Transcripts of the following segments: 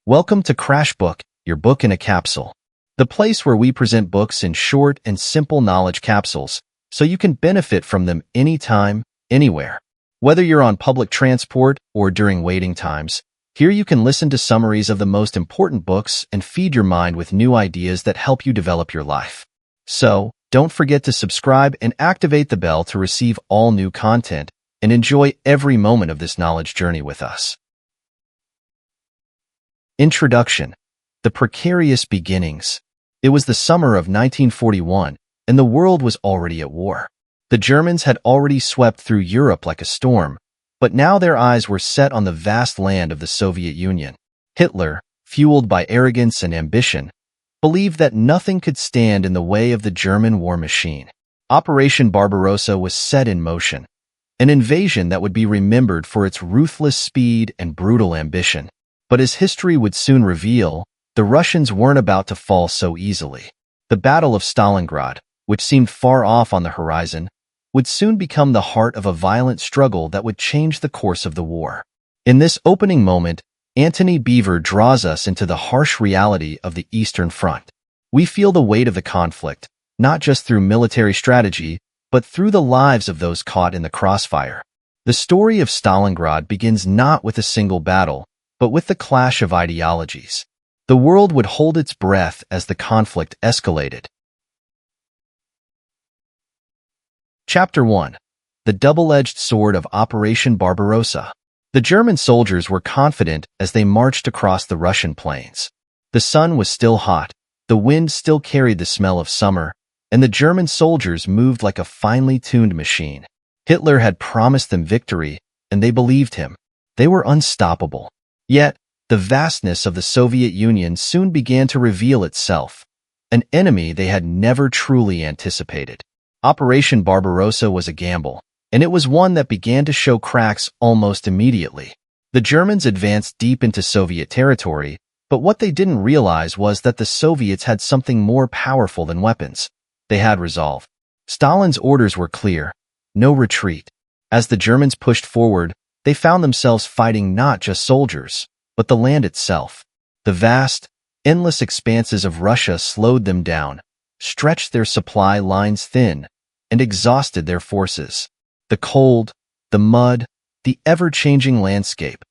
Welcome to Crash Book, your book in a capsule. The place where we present books in short and simple knowledge capsules, so you can benefit from them anytime, anywhere. Whether you're on public transport or during waiting times, here you can listen to summaries of the most important books and feed your mind with new ideas that help you develop your life. So, don't forget to subscribe and activate the bell to receive all new content and enjoy every moment of this knowledge journey with us. Introduction. The precarious beginnings. It was the summer of 1941, and the world was already at war. The Germans had already swept through Europe like a storm, but now their eyes were set on the vast land of the Soviet Union. Hitler, fueled by arrogance and ambition, believed that nothing could stand in the way of the German war machine. Operation Barbarossa was set in motion, an invasion that would be remembered for its ruthless speed and brutal ambition. But as history would soon reveal, the Russians weren't about to fall so easily. The Battle of Stalingrad, which seemed far off on the horizon, would soon become the heart of a violent struggle that would change the course of the war. In this opening moment, Antony Beevor draws us into the harsh reality of the Eastern Front. We feel the weight of the conflict, not just through military strategy, but through the lives of those caught in the crossfire. The story of Stalingrad begins not with a single battle, but with the clash of ideologies. The world would hold its breath as the conflict escalated. Chapter 1. The double-edged sword of Operation Barbarossa. The German soldiers were confident as they marched across the Russian plains. The sun was still hot, the wind still carried the smell of summer, and the German soldiers moved like a finely tuned machine. Hitler had promised them victory, and they believed him. They were unstoppable. Yet, the vastness of the Soviet Union soon began to reveal itself, an enemy they had never truly anticipated. Operation Barbarossa was a gamble, and it was one that began to show cracks almost immediately. The Germans advanced deep into Soviet territory, but what they didn't realize was that the Soviets had something more powerful than weapons. They had resolve. Stalin's orders were clear: no retreat. As the Germans pushed forward, they found themselves fighting not just soldiers, but the land itself. The vast, endless expanses of Russia slowed them down, stretched their supply lines thin, and exhausted their forces. The cold, the mud, the ever-changing landscape.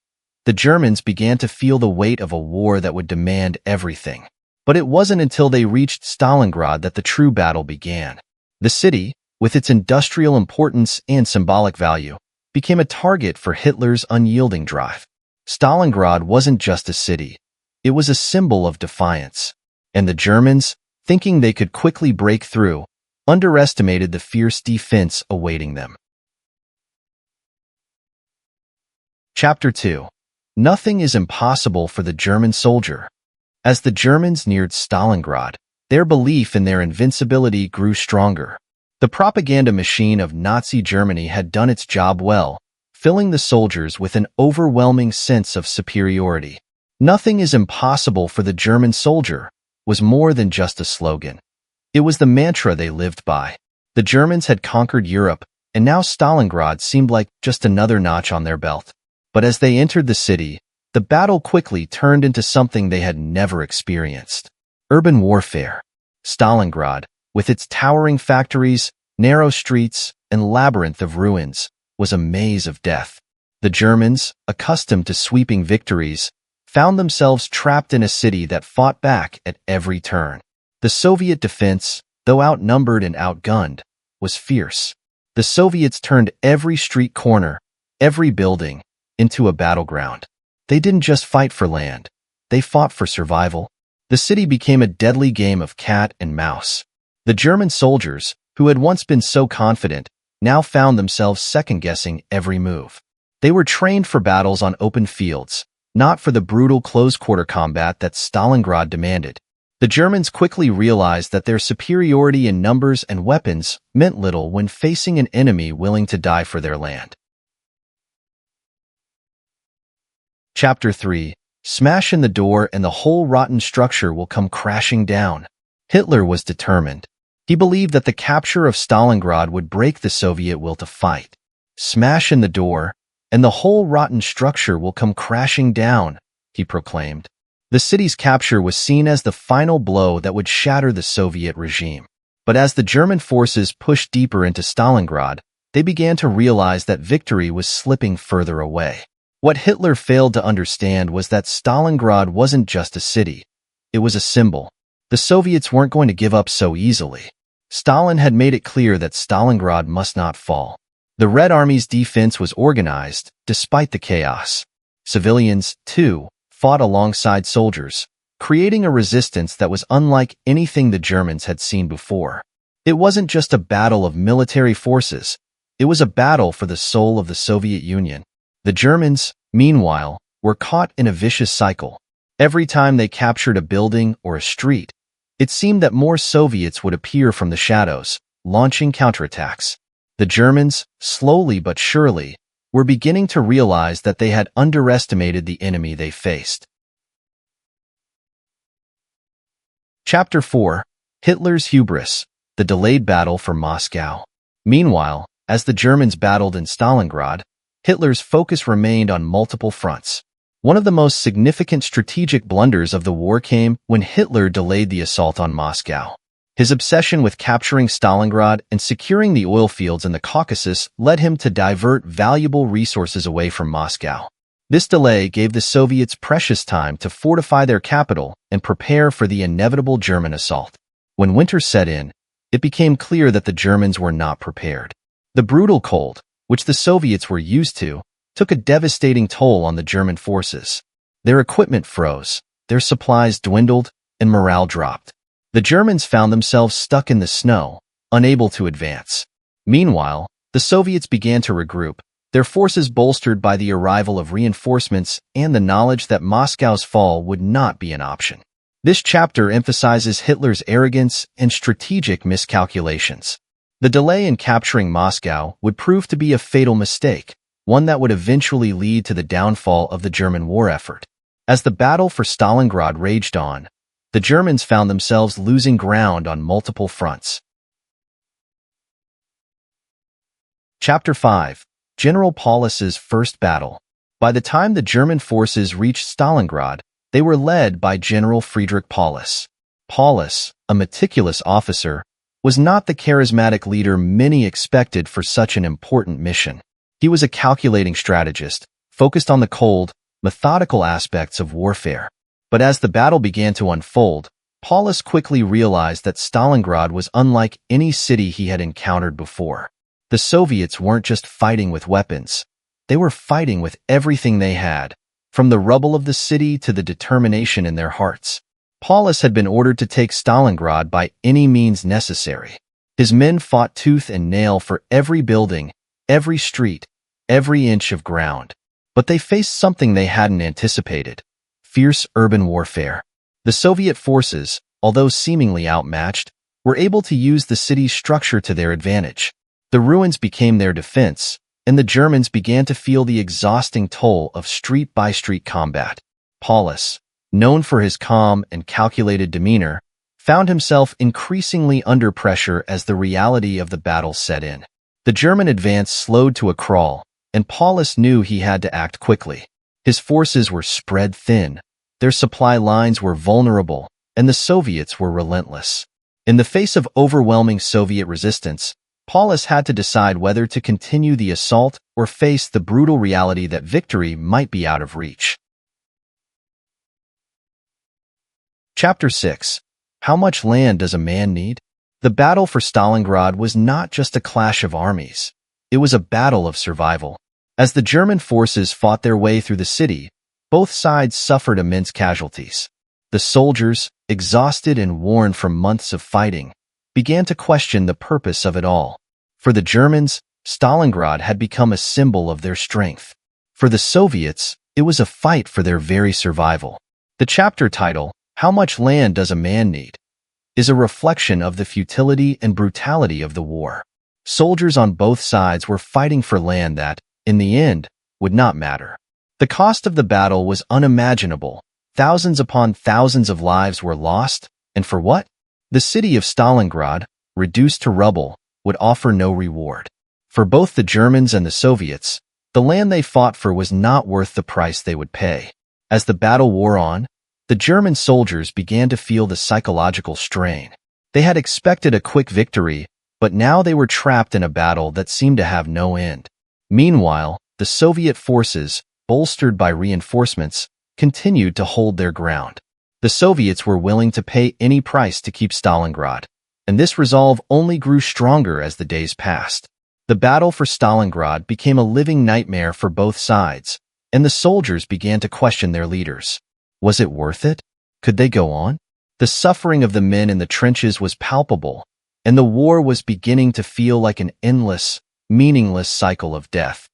The Germans began to feel the weight of a war that would demand everything. But it wasn't until they reached Stalingrad that the true battle began. The city, with its industrial importance and symbolic value, became a target for Hitler's unyielding drive. Stalingrad wasn't just a city. It was a symbol of defiance. And the Germans, thinking they could quickly break through, underestimated the fierce defense awaiting them. Chapter 2. Nothing is impossible for the German soldier. As the Germans neared Stalingrad, their belief in their invincibility grew stronger. The propaganda machine of Nazi Germany had done its job well, filling the soldiers with an overwhelming sense of superiority. Nothing is impossible for the German soldier was more than just a slogan. It was the mantra they lived by. The Germans had conquered Europe, and now Stalingrad seemed like just another notch on their belt. But as they entered the city, the battle quickly turned into something they had never experienced. Urban warfare. Stalingrad, with its towering factories, narrow streets, and labyrinth of ruins, was a maze of death. The Germans, accustomed to sweeping victories, found themselves trapped in a city that fought back at every turn. The Soviet defense, though outnumbered and outgunned, was fierce. The Soviets turned every street corner, every building, into a battleground. They didn't just fight for land. They fought for survival. The city became a deadly game of cat and mouse. The German soldiers, who had once been so confident, now found themselves second-guessing every move. They were trained for battles on open fields, not for the brutal close-quarter combat that Stalingrad demanded. The Germans quickly realized that their superiority in numbers and weapons meant little when facing an enemy willing to die for their land. Chapter 3. Smash in the door and the whole rotten structure will come crashing down. Hitler was determined. He believed that the capture of Stalingrad would break the Soviet will to fight. Smash in the door, and the whole rotten structure will come crashing down, he proclaimed. The city's capture was seen as the final blow that would shatter the Soviet regime. But as the German forces pushed deeper into Stalingrad, they began to realize that victory was slipping further away. What Hitler failed to understand was that Stalingrad wasn't just a city. It was a symbol. The Soviets weren't going to give up so easily. Stalin had made it clear that Stalingrad must not fall. The Red Army's defense was organized, despite the chaos. Civilians, too, fought alongside soldiers, creating a resistance that was unlike anything the Germans had seen before. It wasn't just a battle of military forces. It was a battle for the soul of the Soviet Union. The Germans, meanwhile, were caught in a vicious cycle. Every time they captured a building or a street, it seemed that more Soviets would appear from the shadows, launching counterattacks. The Germans, slowly but surely, were beginning to realize that they had underestimated the enemy they faced. Chapter 4. Hitler's Hubris, the Delayed Battle for Moscow. Meanwhile, as the Germans battled in Stalingrad, Hitler's focus remained on multiple fronts. One of the most significant strategic blunders of the war came when Hitler delayed the assault on Moscow. His obsession with capturing Stalingrad and securing the oil fields in the Caucasus led him to divert valuable resources away from Moscow. This delay gave the Soviets precious time to fortify their capital and prepare for the inevitable German assault. When winter set in, it became clear that the Germans were not prepared. The brutal cold, which the Soviets were used to, took a devastating toll on the German forces. Their equipment froze, their supplies dwindled, and morale dropped. The Germans found themselves stuck in the snow, unable to advance. Meanwhile, the Soviets began to regroup, their forces bolstered by the arrival of reinforcements and the knowledge that Moscow's fall would not be an option. This chapter emphasizes Hitler's arrogance and strategic miscalculations. The delay in capturing Moscow would prove to be a fatal mistake, one that would eventually lead to the downfall of the German war effort. As the battle for Stalingrad raged on, the Germans found themselves losing ground on multiple fronts. Chapter 5. General Paulus's First Battle. By the time the German forces reached Stalingrad, they were led by General Friedrich Paulus. Paulus, a meticulous officer, was not the charismatic leader many expected for such an important mission. He was a calculating strategist, focused on the cold, methodical aspects of warfare. But as the battle began to unfold, Paulus quickly realized that Stalingrad was unlike any city he had encountered before. The Soviets weren't just fighting with weapons. They were fighting with everything they had, from the rubble of the city to the determination in their hearts. Paulus had been ordered to take Stalingrad by any means necessary. His men fought tooth and nail for every building, every street, every inch of ground. But they faced something they hadn't anticipated: fierce urban warfare. The Soviet forces, although seemingly outmatched, were able to use the city's structure to their advantage. The ruins became their defense, and the Germans began to feel the exhausting toll of street-by-street combat. Paulus, known for his calm and calculated demeanor, found himself increasingly under pressure as the reality of the battle set in. The German advance slowed to a crawl, and Paulus knew he had to act quickly. His forces were spread thin, their supply lines were vulnerable, and the Soviets were relentless. In the face of overwhelming Soviet resistance, Paulus had to decide whether to continue the assault or face the brutal reality that victory might be out of reach. Chapter 6. How much land does a man need? The battle for Stalingrad was not just a clash of armies. It was a battle of survival. As the German forces fought their way through the city, both sides suffered immense casualties. The soldiers, exhausted and worn from months of fighting, began to question the purpose of it all. For the Germans, Stalingrad had become a symbol of their strength. For the Soviets, it was a fight for their very survival. The chapter title, How Much Land Does a Man Need?, is a reflection of the futility and brutality of the war. Soldiers on both sides were fighting for land that, in the end, would not matter. The cost of the battle was unimaginable. Thousands upon thousands of lives were lost, and for what? The city of Stalingrad, reduced to rubble, would offer no reward. For both the Germans and the Soviets, the land they fought for was not worth the price they would pay. As the battle wore on, The German soldiers began to feel the psychological strain. They had expected a quick victory, but now they were trapped in a battle that seemed to have no end. Meanwhile, the Soviet forces, bolstered by reinforcements, continued to hold their ground. The Soviets were willing to pay any price to keep Stalingrad, and this resolve only grew stronger as the days passed. The battle for Stalingrad became a living nightmare for both sides, and the soldiers began to question their leaders. Was it worth it? Could they go on? The suffering of the men in the trenches was palpable, and the war was beginning to feel like an endless, meaningless cycle of death.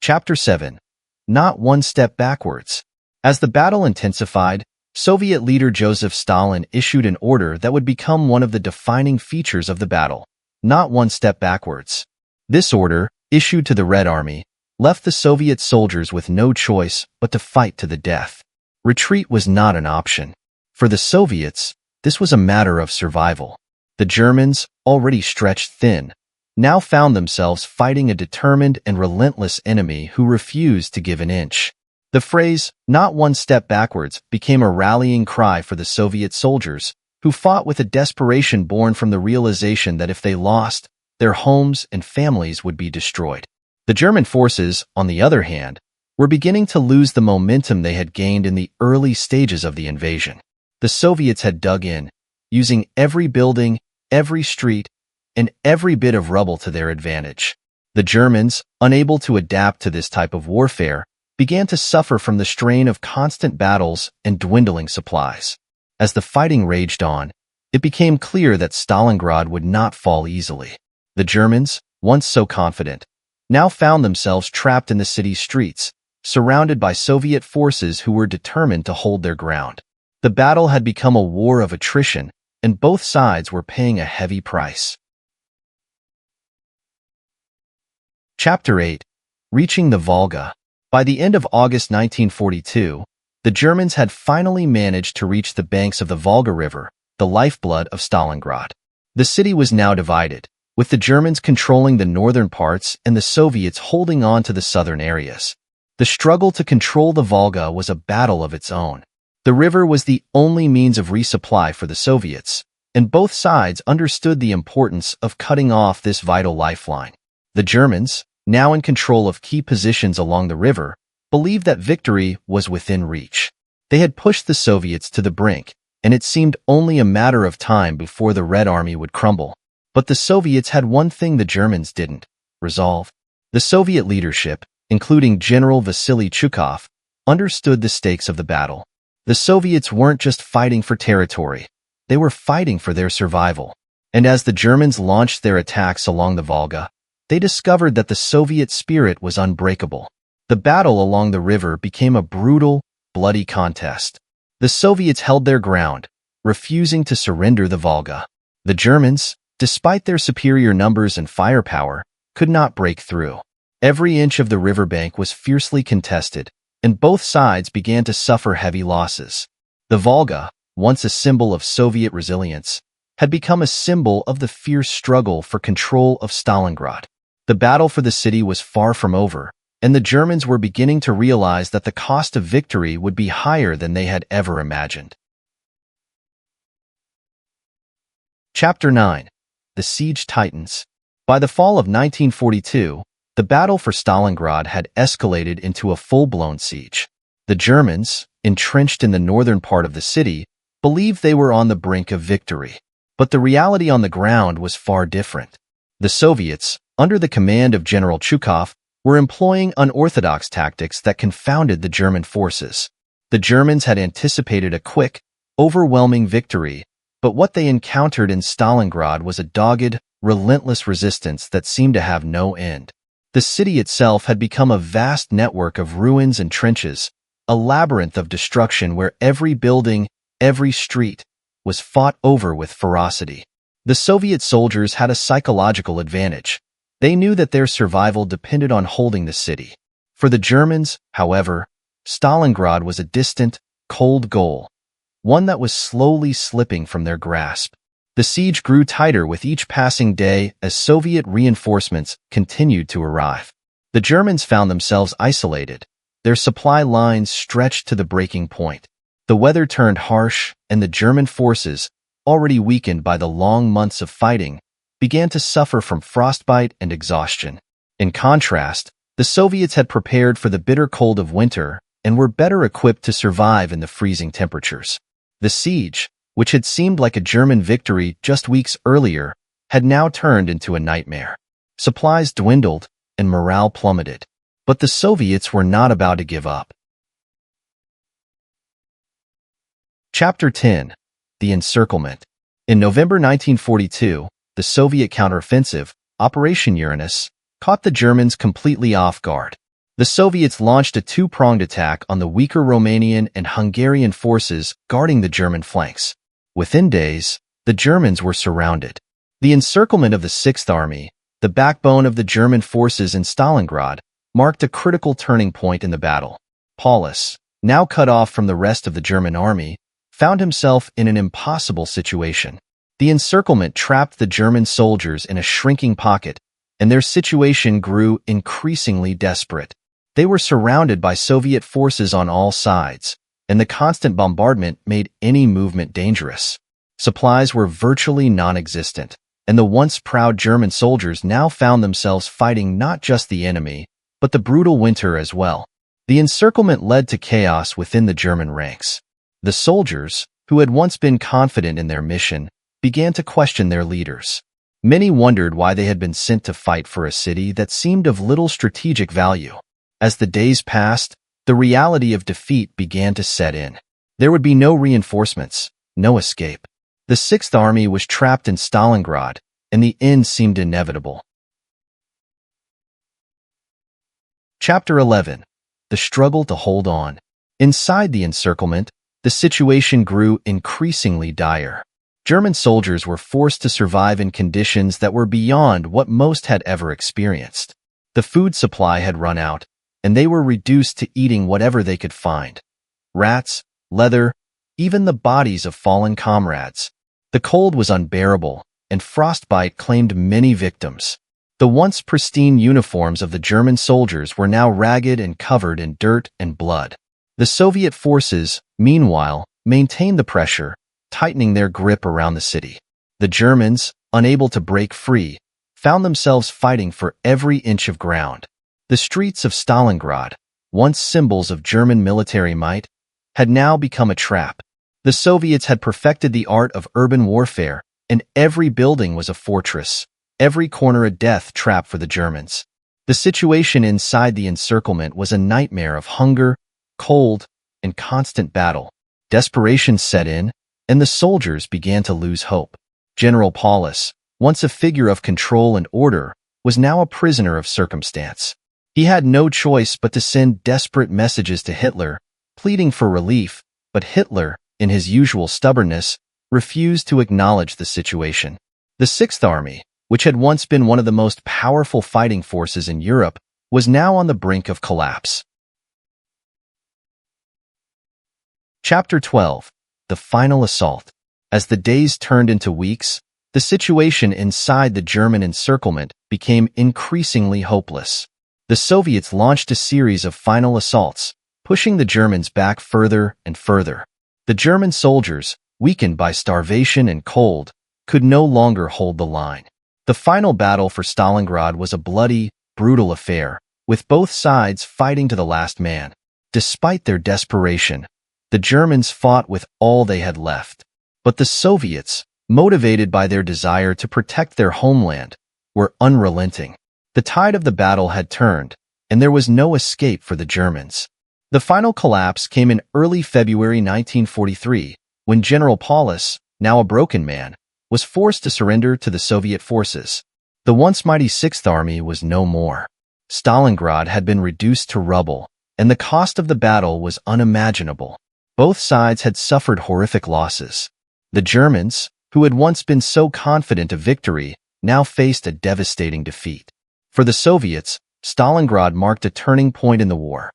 Chapter 7. Not one step backwards. As the battle intensified, Soviet leader Joseph Stalin issued an order that would become one of the defining features of the battle: not one step backwards. This order, issued to the Red Army, left the Soviet soldiers with no choice but to fight to the death. Retreat was not an option. For the Soviets, this was a matter of survival. The Germans, already stretched thin, now found themselves fighting a determined and relentless enemy who refused to give an inch. The phrase, "not one step backwards," became a rallying cry for the Soviet soldiers, who fought with a desperation born from the realization that if they lost, their homes and families would be destroyed. The German forces, on the other hand, were beginning to lose the momentum they had gained in the early stages of the invasion. The Soviets had dug in, using every building, every street, and every bit of rubble to their advantage. The Germans, unable to adapt to this type of warfare, began to suffer from the strain of constant battles and dwindling supplies. As the fighting raged on, it became clear that Stalingrad would not fall easily. The Germans, once so confident, now found themselves trapped in the city's streets, surrounded by Soviet forces who were determined to hold their ground. The battle had become a war of attrition, and both sides were paying a heavy price. Chapter 8. Reaching the Volga. By the end of August 1942, the Germans had finally managed to reach the banks of the Volga River, the lifeblood of Stalingrad. The city was now divided, with the Germans controlling the northern parts and the Soviets holding on to the southern areas. The struggle to control the Volga was a battle of its own. The river was the only means of resupply for the Soviets, and both sides understood the importance of cutting off this vital lifeline. The Germans, now in control of key positions along the river, believed that victory was within reach. They had pushed the Soviets to the brink, and it seemed only a matter of time before the Red Army would crumble. But the Soviets had one thing the Germans didn't: resolve. The Soviet leadership, including General Vasily Chukov, understood the stakes of the battle. The Soviets weren't just fighting for territory, they were fighting for their survival. And as the Germans launched their attacks along the Volga, they discovered that the Soviet spirit was unbreakable. The battle along the river became a brutal, bloody contest. The Soviets held their ground, refusing to surrender the Volga. The Germans, despite their superior numbers and firepower, could not break through. Every inch of the riverbank was fiercely contested, and both sides began to suffer heavy losses. The Volga, once a symbol of Soviet resilience, had become a symbol of the fierce struggle for control of Stalingrad. The battle for the city was far from over, and the Germans were beginning to realize that the cost of victory would be higher than they had ever imagined. Chapter 9. The Siege Tightens. By the fall of 1942, the battle for Stalingrad had escalated into a full-blown siege. The Germans, entrenched in the northern part of the city, believed they were on the brink of victory. But the reality on the ground was far different. The Soviets, under the command of General Chukov, were employing unorthodox tactics that confounded the German forces. The Germans had anticipated a quick, overwhelming victory, but what they encountered in Stalingrad was a dogged, relentless resistance that seemed to have no end. The city itself had become a vast network of ruins and trenches, a labyrinth of destruction where every building, every street, was fought over with ferocity. The Soviet soldiers had a psychological advantage. They knew that their survival depended on holding the city. For the Germans, however, Stalingrad was a distant, cold goal, one that was slowly slipping from their grasp. The siege grew tighter with each passing day as Soviet reinforcements continued to arrive. The Germans found themselves isolated, Their supply lines stretched to the breaking point. The weather turned harsh, and the German forces, already weakened by the long months of fighting, began to suffer from frostbite and exhaustion. In contrast, the Soviets had prepared for the bitter cold of winter and were better equipped to survive in the freezing temperatures. The siege, which had seemed like a German victory just weeks earlier, had now turned into a nightmare. Supplies dwindled and morale plummeted. But the Soviets were not about to give up. Chapter 10. The Encirclement. In November 1942, the Soviet counteroffensive, Operation Uranus, caught the Germans completely off guard. The Soviets launched a two-pronged attack on the weaker Romanian and Hungarian forces guarding the German flanks. Within days, the Germans were surrounded. The encirclement of the Sixth Army, the backbone of the German forces in Stalingrad, marked a critical turning point in the battle. Paulus, now cut off from the rest of the German army, found himself in an impossible situation. The encirclement trapped the German soldiers in a shrinking pocket, and their situation grew increasingly desperate. They were surrounded by Soviet forces on all sides, and the constant bombardment made any movement dangerous. Supplies were virtually non-existent, and the once proud German soldiers now found themselves fighting not just the enemy, but the brutal winter as well. The encirclement led to chaos within the German ranks. The soldiers, who had once been confident in their mission, began to question their leaders. Many wondered why they had been sent to fight for a city that seemed of little strategic value. As the days passed, the reality of defeat began to set in. There would be no reinforcements, no escape. The Sixth Army was trapped in Stalingrad, and the end seemed inevitable. Chapter 11. The Struggle to Hold On. Inside the encirclement, the situation grew increasingly dire. German soldiers were forced to survive in conditions that were beyond what most had ever experienced. The food supply had run out, and they were reduced to eating whatever they could find. Rats, leather, even the bodies of fallen comrades. The cold was unbearable, and frostbite claimed many victims. The once pristine uniforms of the German soldiers were now ragged and covered in dirt and blood. The Soviet forces, meanwhile, maintained the pressure, tightening their grip around the city. The Germans, unable to break free, found themselves fighting for every inch of ground. The streets of Stalingrad, once symbols of German military might, had now become a trap. The Soviets had perfected the art of urban warfare, and every building was a fortress, every corner a death trap for the Germans. The situation inside the encirclement was a nightmare of hunger, cold, and constant battle. Desperation set in, and the soldiers began to lose hope. General Paulus, once a figure of control and order, was now a prisoner of circumstance. He had no choice but to send desperate messages to Hitler, pleading for relief, but Hitler, in his usual stubbornness, refused to acknowledge the situation. The Sixth Army, which had once been one of the most powerful fighting forces in Europe, was now on the brink of collapse. Chapter 12. The Final Assault. As the days turned into weeks, the situation inside the German encirclement became increasingly hopeless. The Soviets launched a series of final assaults, pushing the Germans back further and further. The German soldiers, weakened by starvation and cold, could no longer hold the line. The final battle for Stalingrad was a bloody, brutal affair, with both sides fighting to the last man. Despite their desperation, the Germans fought with all they had left. But the Soviets, motivated by their desire to protect their homeland, were unrelenting. The tide of the battle had turned, and there was no escape for the Germans. The final collapse came in early February 1943, when General Paulus, now a broken man, was forced to surrender to the Soviet forces. The once mighty Sixth Army was no more. Stalingrad had been reduced to rubble, and the cost of the battle was unimaginable. Both sides had suffered horrific losses. The Germans, who had once been so confident of victory, now faced a devastating defeat. For the Soviets, Stalingrad marked a turning point in the war,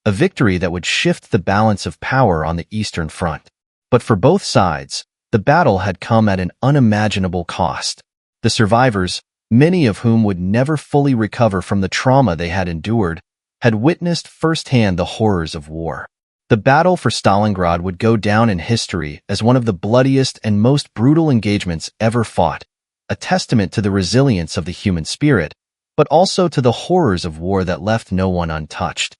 a victory that would shift the balance of power on the Eastern Front. But for both sides, the battle had come at an unimaginable cost. The survivors, many of whom would never fully recover from the trauma they had endured, had witnessed firsthand the horrors of war. The battle for Stalingrad would go down in history as one of the bloodiest and most brutal engagements ever fought, a testament to the resilience of the human spirit, but also to the horrors of war that left no one untouched.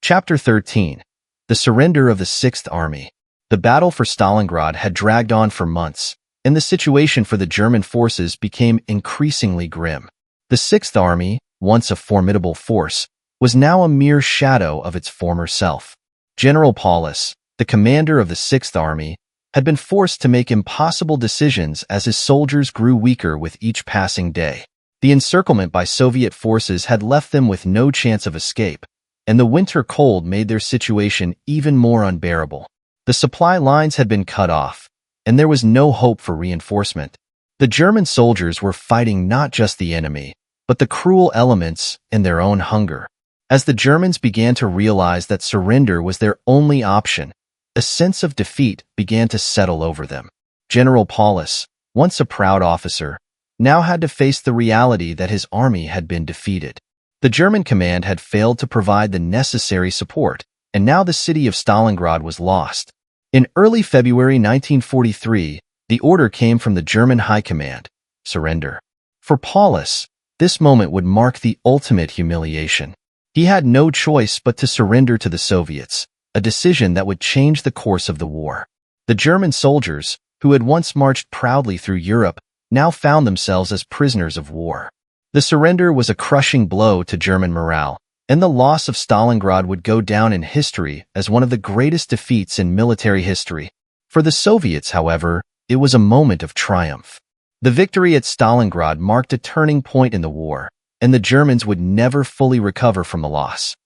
Chapter 13. The Surrender of the Sixth Army. The battle for Stalingrad had dragged on for months, and the situation for the German forces became increasingly grim. The Sixth Army, once a formidable force, was now a mere shadow of its former self. General Paulus, the commander of the Sixth Army, had been forced to make impossible decisions as his soldiers grew weaker with each passing day. The encirclement by Soviet forces had left them with no chance of escape, and the winter cold made their situation even more unbearable. The supply lines had been cut off, and there was no hope for reinforcement. The German soldiers were fighting not just the enemy, but the cruel elements and their own hunger. As the Germans began to realize that surrender was their only option, a sense of defeat began to settle over them. General Paulus, once a proud officer, now had to face the reality that his army had been defeated. The German command had failed to provide the necessary support, and now the city of Stalingrad was lost. In early February 1943, the order came from the German High Command: surrender. For Paulus, this moment would mark the ultimate humiliation. He had no choice but to surrender to the Soviets, a decision that would change the course of the war. The German soldiers, who had once marched proudly through Europe, now found themselves as prisoners of war. The surrender was a crushing blow to German morale, and the loss of Stalingrad would go down in history as one of the greatest defeats in military history. For the Soviets, however, it was a moment of triumph. The victory at Stalingrad marked a turning point in the war, and the Germans would never fully recover from the loss.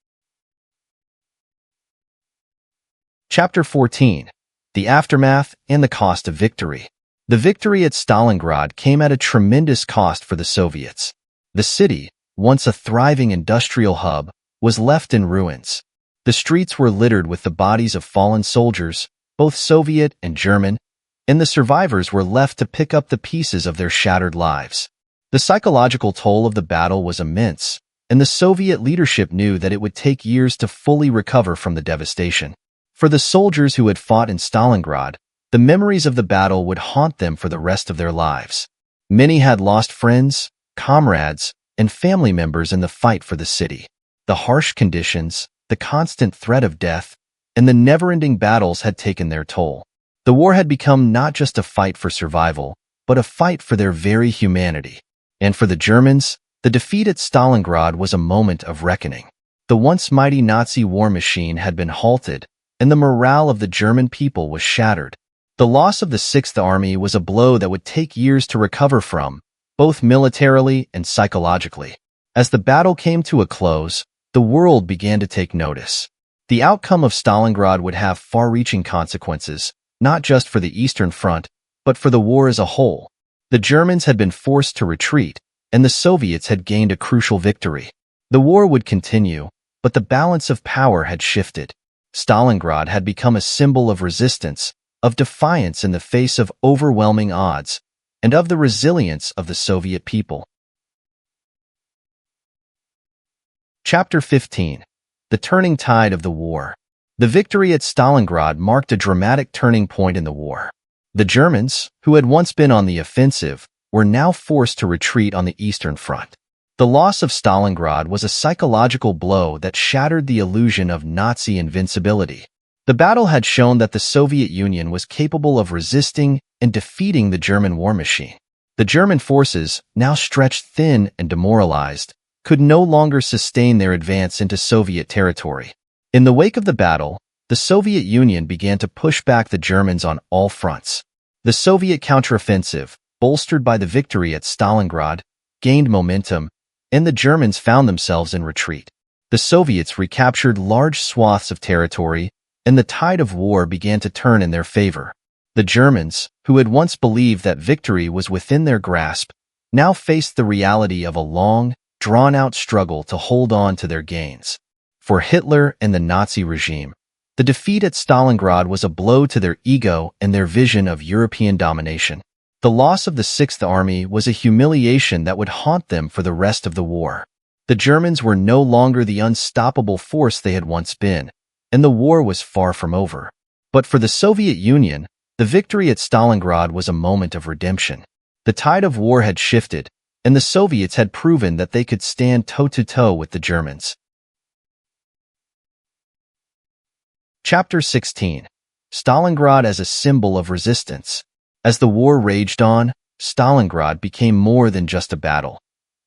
Chapter 14. The Aftermath and the Cost of Victory. The victory at Stalingrad came at a tremendous cost for the Soviets. The city, once a thriving industrial hub, was left in ruins. The streets were littered with the bodies of fallen soldiers, both Soviet and German, and the survivors were left to pick up the pieces of their shattered lives. The psychological toll of the battle was immense, and the Soviet leadership knew that it would take years to fully recover from the devastation. For the soldiers who had fought in Stalingrad, the memories of the battle would haunt them for the rest of their lives. Many had lost friends, comrades, and family members in the fight for the city. The harsh conditions, the constant threat of death, and the never-ending battles had taken their toll. The war had become not just a fight for survival, but a fight for their very humanity. And for the Germans, the defeat at Stalingrad was a moment of reckoning. The once mighty Nazi war machine had been halted, and the morale of the German people was shattered. The loss of the Sixth Army was a blow that would take years to recover from, both militarily and psychologically. As the battle came to a close, the world began to take notice. The outcome of Stalingrad would have far-reaching consequences, not just for the Eastern Front, but for the war as a whole. The Germans had been forced to retreat, and the Soviets had gained a crucial victory. The war would continue, but the balance of power had shifted. Stalingrad had become a symbol of resistance, of defiance in the face of overwhelming odds, and of the resilience of the Soviet people. Chapter 15. The Turning Tide of the War. The victory at Stalingrad marked a dramatic turning point in the war. The Germans, who had once been on the offensive, were now forced to retreat on the Eastern Front. The loss of Stalingrad was a psychological blow that shattered the illusion of Nazi invincibility. The battle had shown that the Soviet Union was capable of resisting and defeating the German war machine. The German forces, now stretched thin and demoralized, could no longer sustain their advance into Soviet territory. In the wake of the battle, the Soviet Union began to push back the Germans on all fronts. The Soviet counteroffensive, bolstered by the victory at Stalingrad, gained momentum, and the Germans found themselves in retreat. The Soviets recaptured large swaths of territory, and the tide of war began to turn in their favor. The Germans, who had once believed that victory was within their grasp, now faced the reality of a long, drawn-out struggle to hold on to their gains. For Hitler and the Nazi regime, the defeat at Stalingrad was a blow to their ego and their vision of European domination. The loss of the Sixth Army was a humiliation that would haunt them for the rest of the war. The Germans were no longer the unstoppable force they had once been, and the war was far from over. But for the Soviet Union, the victory at Stalingrad was a moment of redemption. The tide of war had shifted, and the Soviets had proven that they could stand toe-to-toe with the Germans. Chapter 16. Stalingrad as a symbol of resistance. As the war raged on, Stalingrad became more than just a battle.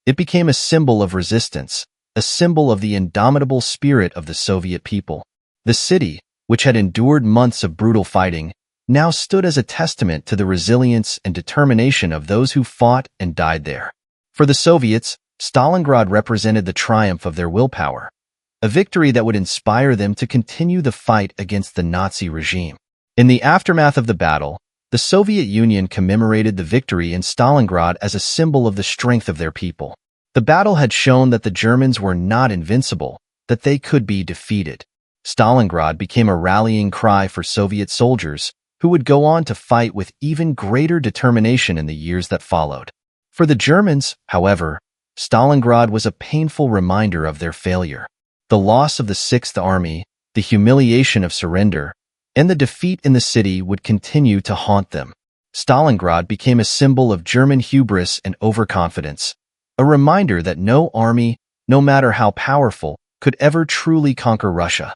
It became a symbol of resistance, a symbol of the indomitable spirit of the Soviet people. The city, which had endured months of brutal fighting, now stood as a testament to the resilience and determination of those who fought and died there. For the Soviets, Stalingrad represented the triumph of their willpower, a victory that would inspire them to continue the fight against the Nazi regime. In the aftermath of the battle, the Soviet Union commemorated the victory in Stalingrad as a symbol of the strength of their people. The battle had shown that the Germans were not invincible, that they could be defeated. Stalingrad became a rallying cry for Soviet soldiers who would go on to fight with even greater determination in the years that followed. For the Germans, however, Stalingrad was a painful reminder of their failure. The loss of the Sixth Army, the humiliation of surrender, and the defeat in the city would continue to haunt them. Stalingrad became a symbol of German hubris and overconfidence, a reminder that no army, no matter how powerful, could ever truly conquer Russia.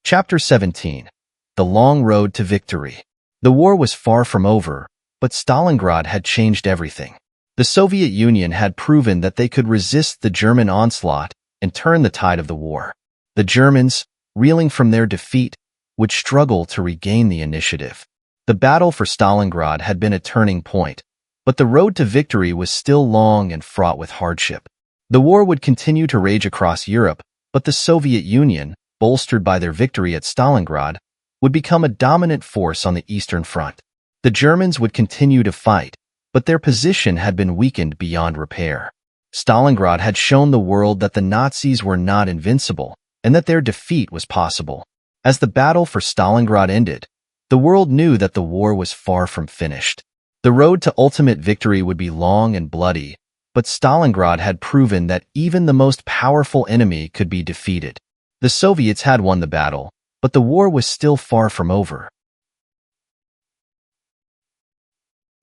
Chapter 17. The Long Road to Victory. The war was far from over, but Stalingrad had changed everything. The Soviet Union had proven that they could resist the German onslaught and turn the tide of the war. The Germans, reeling from their defeat, would struggle to regain the initiative. The battle for Stalingrad had been a turning point, but the road to victory was still long and fraught with hardship. The war would continue to rage across Europe, but the Soviet Union, bolstered by their victory at Stalingrad, would become a dominant force on the Eastern Front. The Germans would continue to fight, but their position had been weakened beyond repair. Stalingrad had shown the world that the Nazis were not invincible, and that their defeat was possible. As the battle for Stalingrad ended, the world knew that the war was far from finished. The road to ultimate victory would be long and bloody, but Stalingrad had proven that even the most powerful enemy could be defeated. The Soviets had won the battle, but the war was still far from over.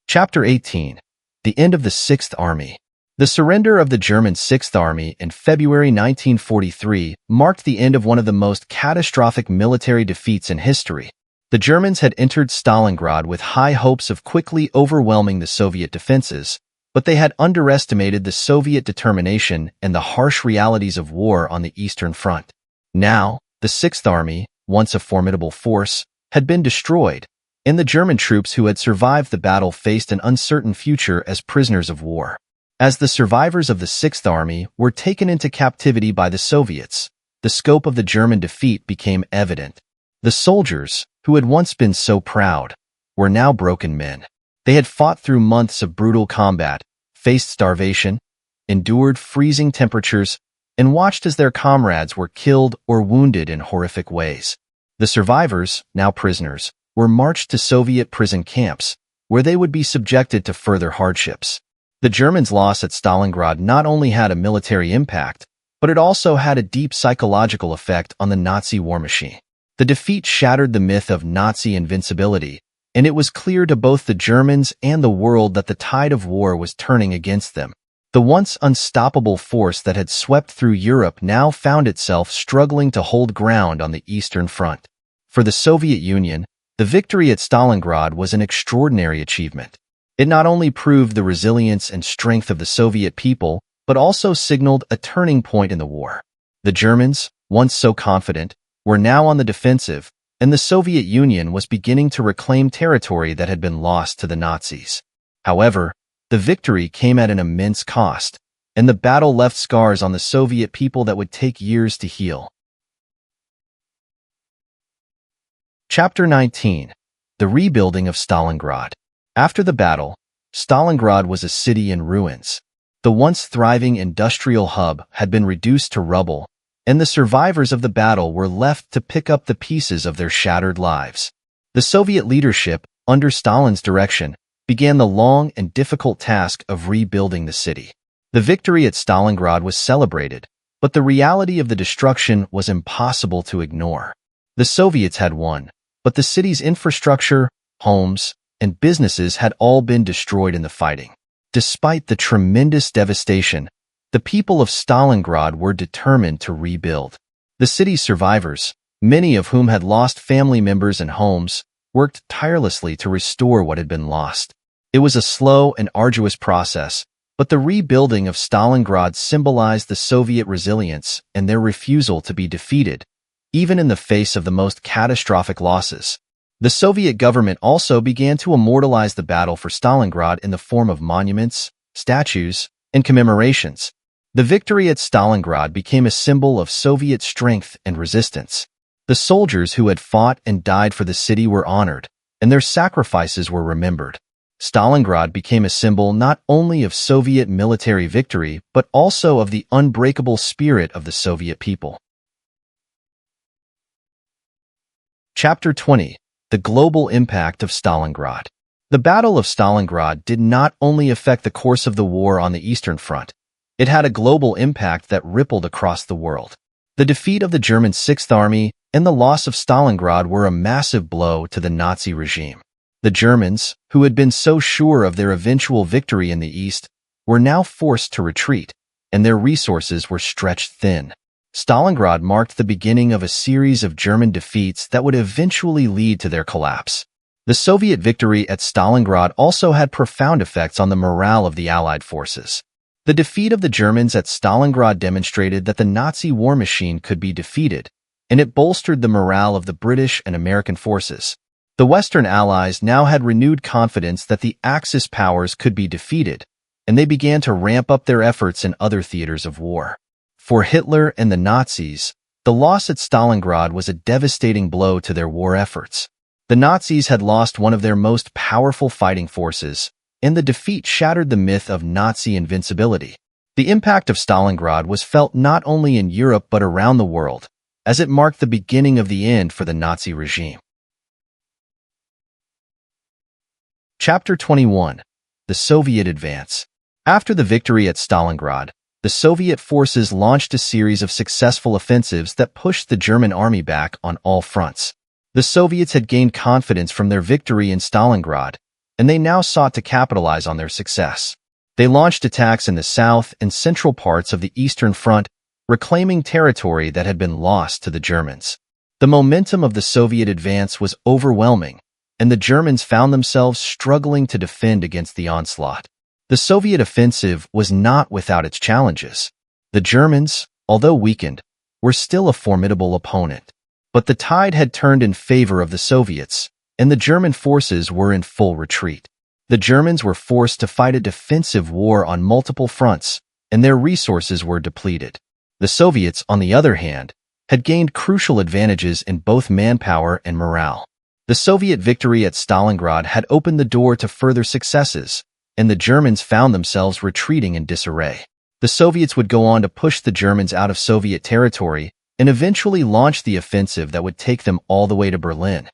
Chapter 18. The End of the Sixth Army. The surrender of the German Sixth Army in February 1943 marked the end of one of the most catastrophic military defeats in history. The Germans had entered Stalingrad with high hopes of quickly overwhelming the Soviet defenses, but they had underestimated the Soviet determination and the harsh realities of war on the Eastern Front. Now, the Sixth Army, once a formidable force, had been destroyed, and the German troops who had survived the battle faced an uncertain future as prisoners of war. As the survivors of the Sixth Army were taken into captivity by the Soviets, the scope of the German defeat became evident. The soldiers, who had once been so proud, were now broken men. They had fought through months of brutal combat, faced starvation, endured freezing temperatures, and watched as their comrades were killed or wounded in horrific ways. The survivors, now prisoners, were marched to Soviet prison camps, where they would be subjected to further hardships. The Germans' loss at Stalingrad not only had a military impact, but it also had a deep psychological effect on the Nazi war machine. The defeat shattered the myth of Nazi invincibility, and it was clear to both the Germans and the world that the tide of war was turning against them. The once unstoppable force that had swept through Europe now found itself struggling to hold ground on the Eastern Front. For the Soviet Union, the victory at Stalingrad was an extraordinary achievement. It not only proved the resilience and strength of the Soviet people, but also signaled a turning point in the war. The Germans, once so confident, were now on the defensive, and the Soviet Union was beginning to reclaim territory that had been lost to the Nazis. However, the victory came at an immense cost, and the battle left scars on the Soviet people that would take years to heal. Chapter 19. The Rebuilding of Stalingrad. After the battle, Stalingrad was a city in ruins. The once thriving industrial hub had been reduced to rubble, and the survivors of the battle were left to pick up the pieces of their shattered lives. The Soviet leadership, under Stalin's direction, began the long and difficult task of rebuilding the city. The victory at Stalingrad was celebrated, but the reality of the destruction was impossible to ignore. The Soviets had won, but the city's infrastructure, homes, and businesses had all been destroyed in the fighting. Despite the tremendous devastation, the people of Stalingrad were determined to rebuild. The city's survivors, many of whom had lost family members and homes, worked tirelessly to restore what had been lost. It was a slow and arduous process, but the rebuilding of Stalingrad symbolized the Soviet resilience and their refusal to be defeated, even in the face of the most catastrophic losses. The Soviet government also began to immortalize the battle for Stalingrad in the form of monuments, statues, and commemorations. The victory at Stalingrad became a symbol of Soviet strength and resistance. The soldiers who had fought and died for the city were honored, and their sacrifices were remembered. Stalingrad became a symbol not only of Soviet military victory, but also of the unbreakable spirit of the Soviet people. Chapter 20. The global impact of Stalingrad. The Battle of Stalingrad did not only affect the course of the war on the Eastern Front, it had a global impact that rippled across the world. The defeat of the German Sixth Army and the loss of Stalingrad were a massive blow to the Nazi regime. The Germans, who had been so sure of their eventual victory in the East, were now forced to retreat, and their resources were stretched thin. Stalingrad marked the beginning of a series of German defeats that would eventually lead to their collapse. The Soviet victory at Stalingrad also had profound effects on the morale of the Allied forces. The defeat of the Germans at Stalingrad demonstrated that the Nazi war machine could be defeated, and it bolstered the morale of the British and American forces. The Western Allies now had renewed confidence that the Axis powers could be defeated, and they began to ramp up their efforts in other theaters of war. For Hitler and the Nazis, the loss at Stalingrad was a devastating blow to their war efforts. The Nazis had lost one of their most powerful fighting forces, and the defeat shattered the myth of Nazi invincibility. The impact of Stalingrad was felt not only in Europe but around the world, as it marked the beginning of the end for the Nazi regime. Chapter 21. The Soviet Advance. After the victory at Stalingrad, the Soviet forces launched a series of successful offensives that pushed the German army back on all fronts. The Soviets had gained confidence from their victory in Stalingrad, and they now sought to capitalize on their success. They launched attacks in the south and central parts of the Eastern Front, reclaiming territory that had been lost to the Germans. The momentum of the Soviet advance was overwhelming, and the Germans found themselves struggling to defend against the onslaught. The Soviet offensive was not without its challenges. The Germans, although weakened, were still a formidable opponent. But the tide had turned in favor of the Soviets, and the German forces were in full retreat. The Germans were forced to fight a defensive war on multiple fronts, and their resources were depleted. The Soviets, on the other hand, had gained crucial advantages in both manpower and morale. The Soviet victory at Stalingrad had opened the door to further successes, and the Germans found themselves retreating in disarray. The Soviets would go on to push the Germans out of Soviet territory and eventually launch the offensive that would take them all the way to Berlin.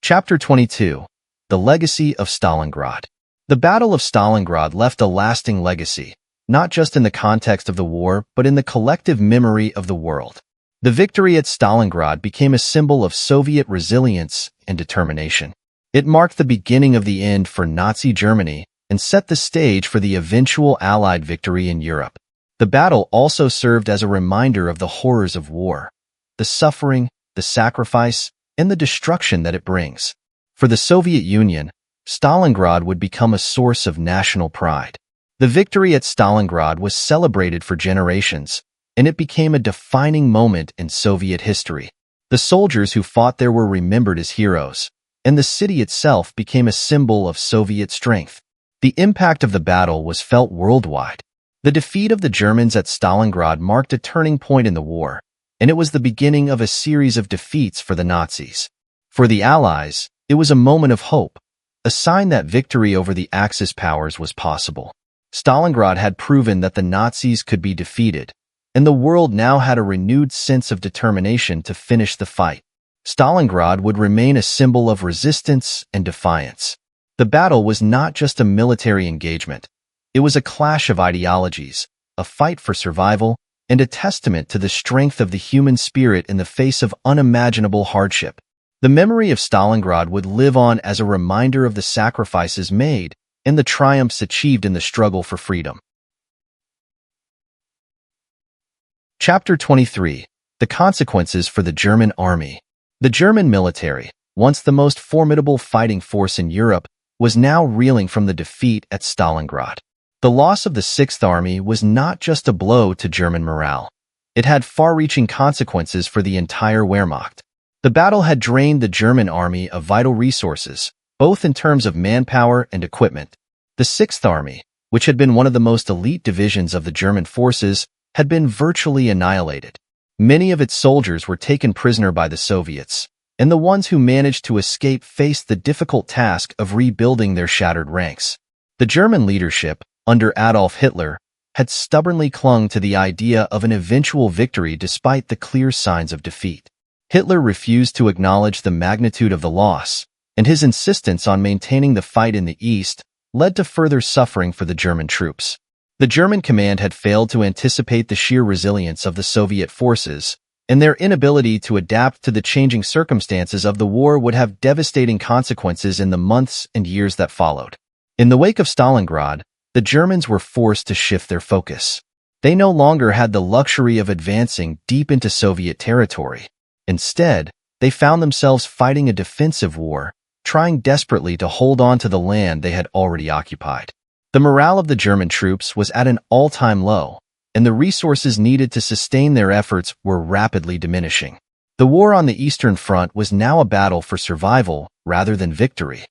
Chapter 22. The Legacy of Stalingrad. The Battle of Stalingrad left a lasting legacy, not just in the context of the war, but in the collective memory of the world. The victory at Stalingrad became a symbol of Soviet resilience and determination. It marked the beginning of the end for Nazi Germany and set the stage for the eventual Allied victory in Europe. The battle also served as a reminder of the horrors of war, the suffering, the sacrifice, and the destruction that it brings. For the Soviet Union, Stalingrad would become a source of national pride. The victory at Stalingrad was celebrated for generations, and it became a defining moment in Soviet history. The soldiers who fought there were remembered as heroes, and the city itself became a symbol of Soviet strength. The impact of the battle was felt worldwide. The defeat of the Germans at Stalingrad marked a turning point in the war, and it was the beginning of a series of defeats for the Nazis. For the Allies, it was a moment of hope, a sign that victory over the Axis powers was possible. Stalingrad had proven that the Nazis could be defeated, and the world now had a renewed sense of determination to finish the fight. Stalingrad would remain a symbol of resistance and defiance. The battle was not just a military engagement. It was a clash of ideologies, a fight for survival, and a testament to the strength of the human spirit in the face of unimaginable hardship. The memory of Stalingrad would live on as a reminder of the sacrifices made and the triumphs achieved in the struggle for freedom. Chapter 23. The Consequences for the German Army. The German military, once the most formidable fighting force in Europe, was now reeling from the defeat at Stalingrad. The loss of the Sixth Army was not just a blow to German morale. It had far-reaching consequences for the entire Wehrmacht. The battle had drained the German army of vital resources, both in terms of manpower and equipment. The Sixth Army, which had been one of the most elite divisions of the German forces, had been virtually annihilated. Many of its soldiers were taken prisoner by the Soviets, and the ones who managed to escape faced the difficult task of rebuilding their shattered ranks. The German leadership, under Adolf Hitler, had stubbornly clung to the idea of an eventual victory despite the clear signs of defeat. Hitler refused to acknowledge the magnitude of the loss, and his insistence on maintaining the fight in the East led to further suffering for the German troops. The German command had failed to anticipate the sheer resilience of the Soviet forces, and their inability to adapt to the changing circumstances of the war would have devastating consequences in the months and years that followed. In the wake of Stalingrad, the Germans were forced to shift their focus. They no longer had the luxury of advancing deep into Soviet territory. Instead, they found themselves fighting a defensive war, trying desperately to hold on to the land they had already occupied. The morale of the German troops was at an all-time low, and the resources needed to sustain their efforts were rapidly diminishing. The war on the Eastern Front was now a battle for survival rather than victory.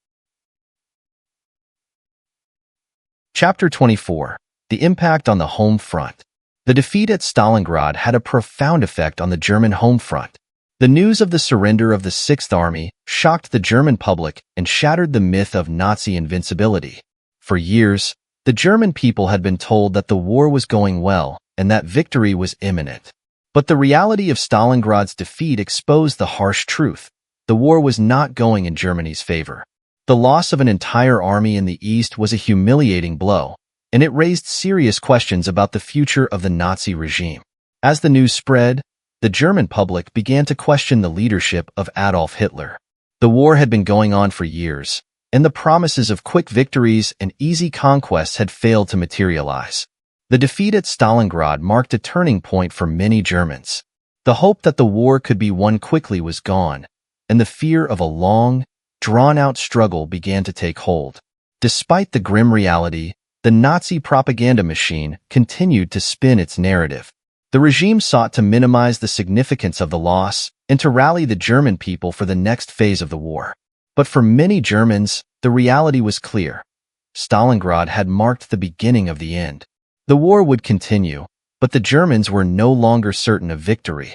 Chapter 24. The Impact on the Home Front. The defeat at Stalingrad had a profound effect on the German home front. The news of the surrender of the Sixth Army shocked the German public and shattered the myth of Nazi invincibility. For years, the German people had been told that the war was going well and that victory was imminent. But the reality of Stalingrad's defeat exposed the harsh truth. The war was not going in Germany's favor. The loss of an entire army in the East was a humiliating blow, and it raised serious questions about the future of the Nazi regime. As the news spread, the German public began to question the leadership of Adolf Hitler. The war had been going on for years, and the promises of quick victories and easy conquests had failed to materialize. The defeat at Stalingrad marked a turning point for many Germans. The hope that the war could be won quickly was gone, and the fear of a long, drawn-out struggle began to take hold. Despite the grim reality, the Nazi propaganda machine continued to spin its narrative. The regime sought to minimize the significance of the loss and to rally the German people for the next phase of the war. But for many Germans, the reality was clear. Stalingrad had marked the beginning of the end. The war would continue, but the Germans were no longer certain of victory.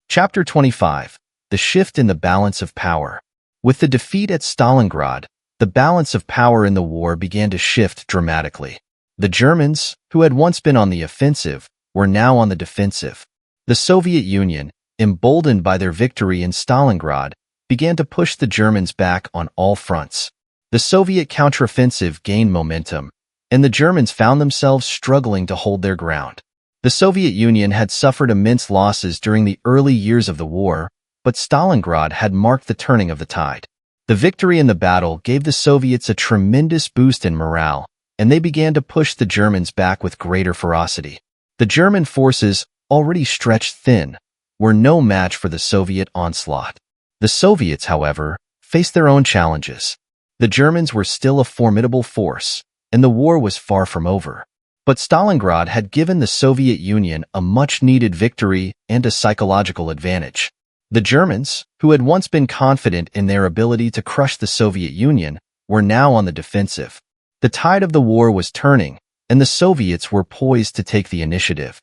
Chapter 25. The Shift in the Balance of Power. With the defeat at Stalingrad, the balance of power in the war began to shift dramatically. The Germans, who had once been on the offensive, were now on the defensive. The Soviet Union, emboldened by their victory in Stalingrad, began to push the Germans back on all fronts. The Soviet counteroffensive gained momentum, and the Germans found themselves struggling to hold their ground. The Soviet Union had suffered immense losses during the early years of the war, but Stalingrad had marked the turning of the tide. The victory in the battle gave the Soviets a tremendous boost in morale, and they began to push the Germans back with greater ferocity. The German forces, already stretched thin, were no match for the Soviet onslaught. The Soviets, however, faced their own challenges. The Germans were still a formidable force, and the war was far from over. But Stalingrad had given the Soviet Union a much-needed victory and a psychological advantage. The Germans, who had once been confident in their ability to crush the Soviet Union, were now on the defensive. The tide of the war was turning, and the Soviets were poised to take the initiative.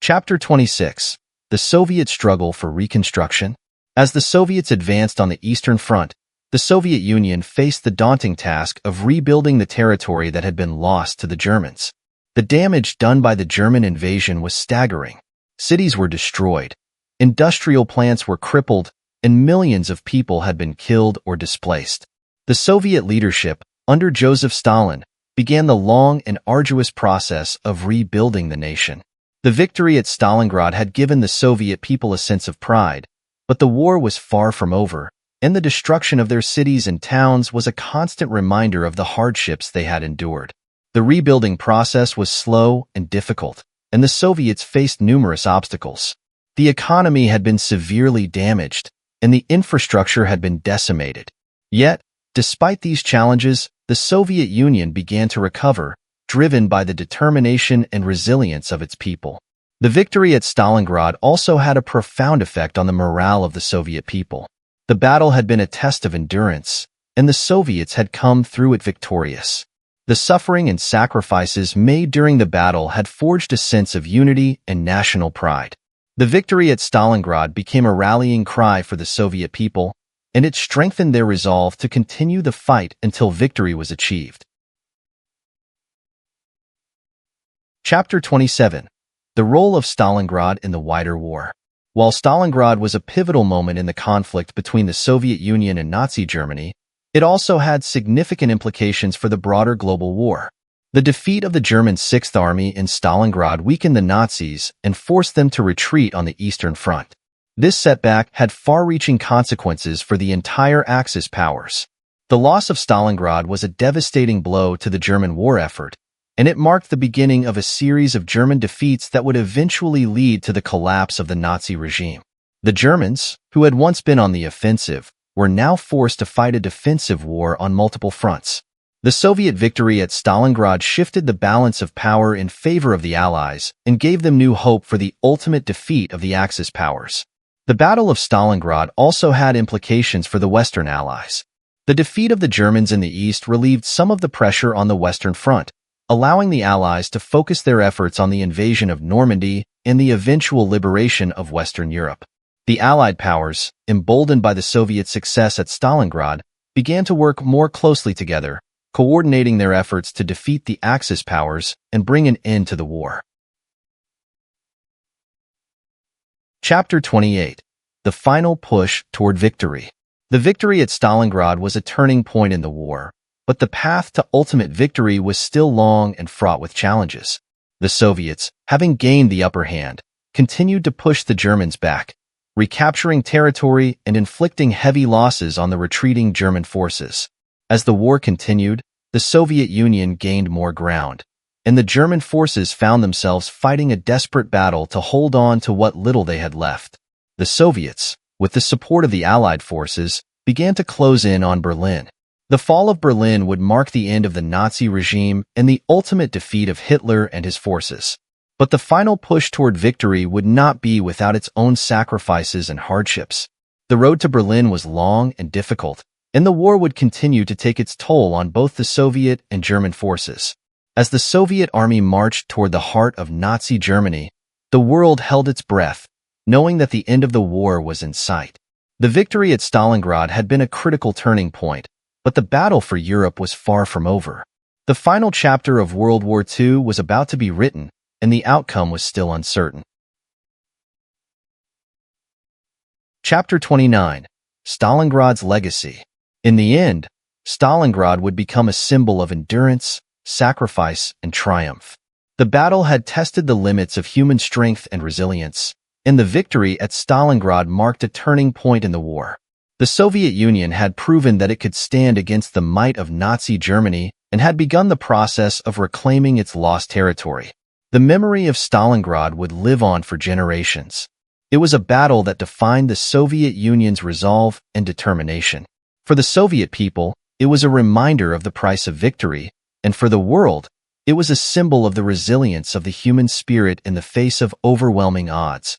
Chapter 26. The Soviet Struggle for Reconstruction. As the Soviets advanced on the Eastern Front, the Soviet Union faced the daunting task of rebuilding the territory that had been lost to the Germans. The damage done by the German invasion was staggering. Cities were destroyed, industrial plants were crippled, and millions of people had been killed or displaced. The Soviet leadership, under Joseph Stalin, began the long and arduous process of rebuilding the nation. The victory at Stalingrad had given the Soviet people a sense of pride, but the war was far from over, and the destruction of their cities and towns was a constant reminder of the hardships they had endured. The rebuilding process was slow and difficult, and the Soviets faced numerous obstacles. The economy had been severely damaged, and the infrastructure had been decimated. Yet, despite these challenges, the Soviet Union began to recover, driven by the determination and resilience of its people. The victory at Stalingrad also had a profound effect on the morale of the Soviet people. The battle had been a test of endurance, and the Soviets had come through it victorious. The suffering and sacrifices made during the battle had forged a sense of unity and national pride. The victory at Stalingrad became a rallying cry for the Soviet people, and it strengthened their resolve to continue the fight until victory was achieved. Chapter 27. The role of Stalingrad in the wider war. While Stalingrad was a pivotal moment in the conflict between the Soviet Union and Nazi Germany, it also had significant implications for the broader global war. The defeat of the German Sixth Army in Stalingrad weakened the Nazis and forced them to retreat on the Eastern Front. This setback had far-reaching consequences for the entire Axis powers. The loss of Stalingrad was a devastating blow to the German war effort, and it marked the beginning of a series of German defeats that would eventually lead to the collapse of the Nazi regime. The Germans, who had once been on the offensive, were now forced to fight a defensive war on multiple fronts. The Soviet victory at Stalingrad shifted the balance of power in favor of the Allies and gave them new hope for the ultimate defeat of the Axis powers. The Battle of Stalingrad also had implications for the Western Allies. The defeat of the Germans in the East relieved some of the pressure on the Western Front, allowing the Allies to focus their efforts on the invasion of Normandy and the eventual liberation of Western Europe. The Allied powers, emboldened by the Soviet success at Stalingrad, began to work more closely together, coordinating their efforts to defeat the Axis powers and bring an end to the war. Chapter 28. The final push toward victory. The victory at Stalingrad was a turning point in the war, but the path to ultimate victory was still long and fraught with challenges. The Soviets, having gained the upper hand, continued to push the Germans back, recapturing territory and inflicting heavy losses on the retreating German forces. As the war continued, the Soviet Union gained more ground, and the German forces found themselves fighting a desperate battle to hold on to what little they had left. The Soviets, with the support of the Allied forces, began to close in on Berlin. The fall of Berlin would mark the end of the Nazi regime and the ultimate defeat of Hitler and his forces. But the final push toward victory would not be without its own sacrifices and hardships. The road to Berlin was long and difficult, and the war would continue to take its toll on both the Soviet and German forces. As the Soviet army marched toward the heart of Nazi Germany, the world held its breath, knowing that the end of the war was in sight. The victory at Stalingrad had been a critical turning point, but the battle for Europe was far from over. The final chapter of World War II was about to be written, and the outcome was still uncertain. Chapter 29. Stalingrad's Legacy. In the end, Stalingrad would become a symbol of endurance, sacrifice, and triumph. The battle had tested the limits of human strength and resilience, and the victory at Stalingrad marked a turning point in the war. The Soviet Union had proven that it could stand against the might of Nazi Germany and had begun the process of reclaiming its lost territory. The memory of Stalingrad would live on for generations. It was a battle that defined the Soviet Union's resolve and determination. For the Soviet people, it was a reminder of the price of victory, and for the world, it was a symbol of the resilience of the human spirit in the face of overwhelming odds.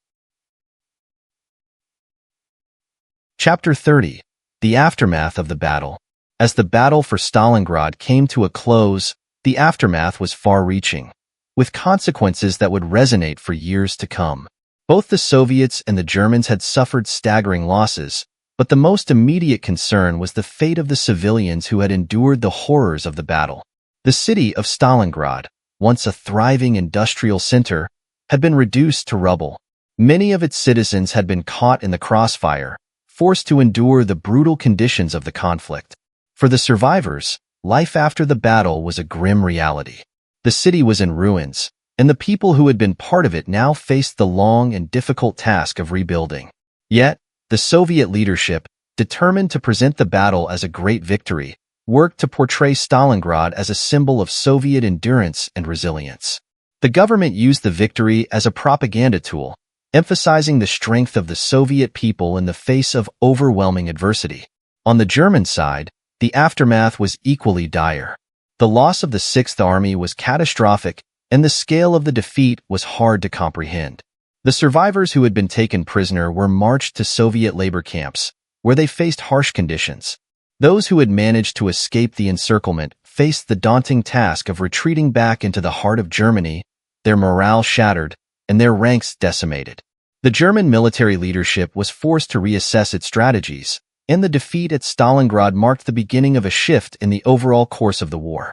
Chapter 30. The Aftermath of the Battle. As the battle for Stalingrad came to a close, the aftermath was far-reaching, with consequences that would resonate for years to come. Both the Soviets and the Germans had suffered staggering losses, But the most immediate concern was the fate of the civilians who had endured the horrors of the battle. The city of Stalingrad, once a thriving industrial center, had been reduced to rubble. Many of its citizens had been caught in the crossfire, forced to endure the brutal conditions of the conflict. For the survivors, life after the battle was a grim reality. The city was in ruins, and the people who had been part of it now faced the long and difficult task of rebuilding. Yet, the Soviet leadership, determined to present the battle as a great victory, worked to portray Stalingrad as a symbol of Soviet endurance and resilience. The government used the victory as a propaganda tool, emphasizing the strength of the Soviet people in the face of overwhelming adversity. On the German side, the aftermath was equally dire. The loss of the Sixth Army was catastrophic, and the scale of the defeat was hard to comprehend. The survivors who had been taken prisoner were marched to Soviet labor camps, where they faced harsh conditions. Those who had managed to escape the encirclement faced the daunting task of retreating back into the heart of Germany, their morale shattered, and their ranks decimated. The German military leadership was forced to reassess its strategies, and the defeat at Stalingrad marked the beginning of a shift in the overall course of the war.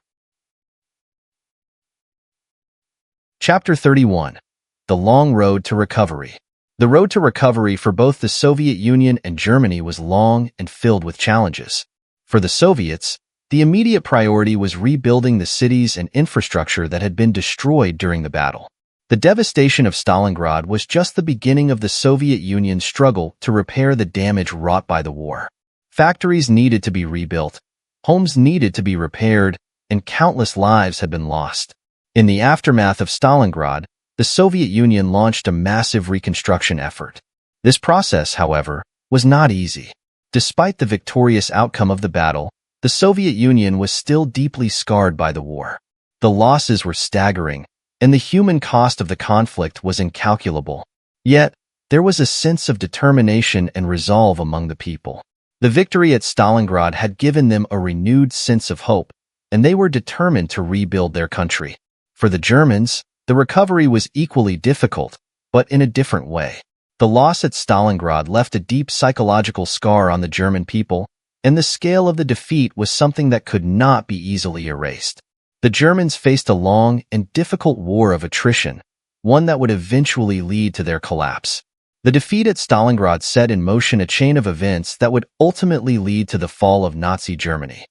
Chapter 31. The Long Road to Recovery. The road to recovery for both the Soviet Union and Germany was long and filled with challenges. For the Soviets, the immediate priority was rebuilding the cities and infrastructure that had been destroyed during the battle. The devastation of Stalingrad was just the beginning of the Soviet Union's struggle to repair the damage wrought by the war. Factories needed to be rebuilt, homes needed to be repaired, and countless lives had been lost. In the aftermath of Stalingrad, the Soviet Union launched a massive reconstruction effort. This process, however, was not easy. Despite the victorious outcome of the battle, the Soviet Union was still deeply scarred by the war. The losses were staggering, and the human cost of the conflict was incalculable. Yet, there was a sense of determination and resolve among the people. The victory at Stalingrad had given them a renewed sense of hope, and they were determined to rebuild their country. For the Germans, the recovery was equally difficult, but in a different way. The loss at Stalingrad left a deep psychological scar on the German people, and the scale of the defeat was something that could not be easily erased. The Germans faced a long and difficult war of attrition, one that would eventually lead to their collapse. The defeat at Stalingrad set in motion a chain of events that would ultimately lead to the fall of Nazi Germany.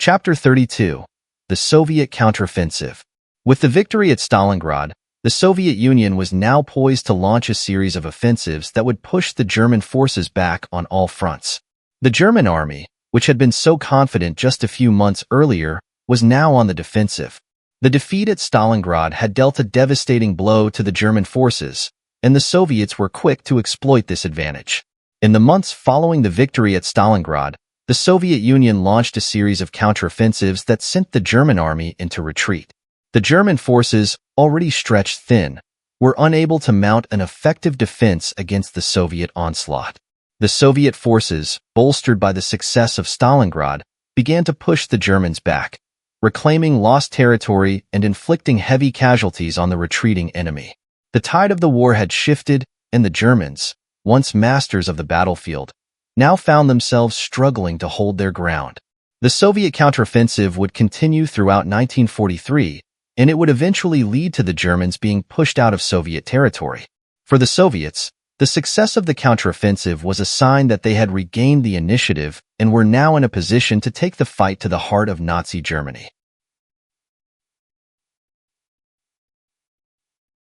Chapter 32. The Soviet Counteroffensive. With the victory at Stalingrad, the Soviet Union was now poised to launch a series of offensives that would push the German forces back on all fronts. The German army, which had been so confident just a few months earlier, was now on the defensive. The defeat at Stalingrad had dealt a devastating blow to the German forces, and the Soviets were quick to exploit this advantage. In the months following the victory at Stalingrad, the Soviet Union launched a series of counteroffensives that sent the German army into retreat. The German forces, already stretched thin, were unable to mount an effective defense against the Soviet onslaught. The Soviet forces, bolstered by the success of Stalingrad, began to push the Germans back, reclaiming lost territory and inflicting heavy casualties on the retreating enemy. The tide of the war had shifted, and the Germans, once masters of the battlefield, now found themselves struggling to hold their ground. The Soviet counteroffensive would continue throughout 1943, and it would eventually lead to the Germans being pushed out of Soviet territory. For the Soviets, the success of the counteroffensive was a sign that they had regained the initiative and were now in a position to take the fight to the heart of Nazi Germany.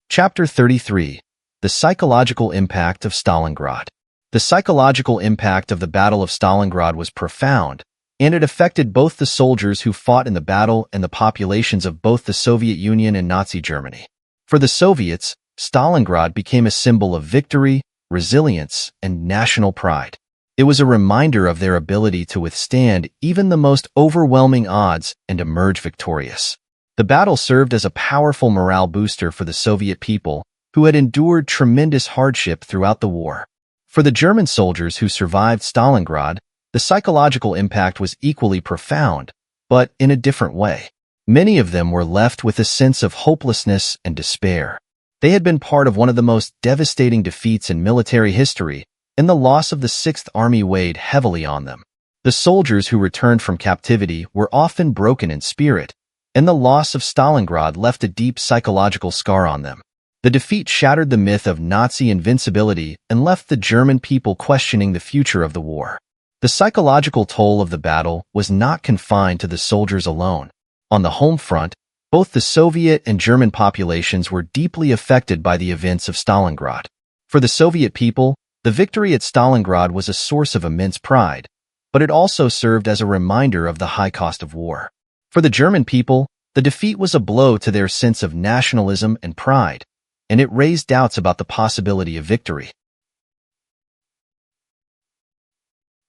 Chapter 33. The Psychological Impact of Stalingrad. The psychological impact of the Battle of Stalingrad was profound, and it affected both the soldiers who fought in the battle and the populations of both the Soviet Union and Nazi Germany. For the Soviets, Stalingrad became a symbol of victory, resilience, and national pride. It was a reminder of their ability to withstand even the most overwhelming odds and emerge victorious. The battle served as a powerful morale booster for the Soviet people, who had endured tremendous hardship throughout the war. For the German soldiers who survived Stalingrad, the psychological impact was equally profound, but in a different way. Many of them were left with a sense of hopelessness and despair. They had been part of one of the most devastating defeats in military history, and the loss of the Sixth Army weighed heavily on them. The soldiers who returned from captivity were often broken in spirit, and the loss of Stalingrad left a deep psychological scar on them. The defeat shattered the myth of Nazi invincibility and left the German people questioning the future of the war. The psychological toll of the battle was not confined to the soldiers alone. On the home front, both the Soviet and German populations were deeply affected by the events of Stalingrad. For the Soviet people, the victory at Stalingrad was a source of immense pride, but it also served as a reminder of the high cost of war. For the German people, the defeat was a blow to their sense of nationalism and pride, and it raised doubts about the possibility of victory.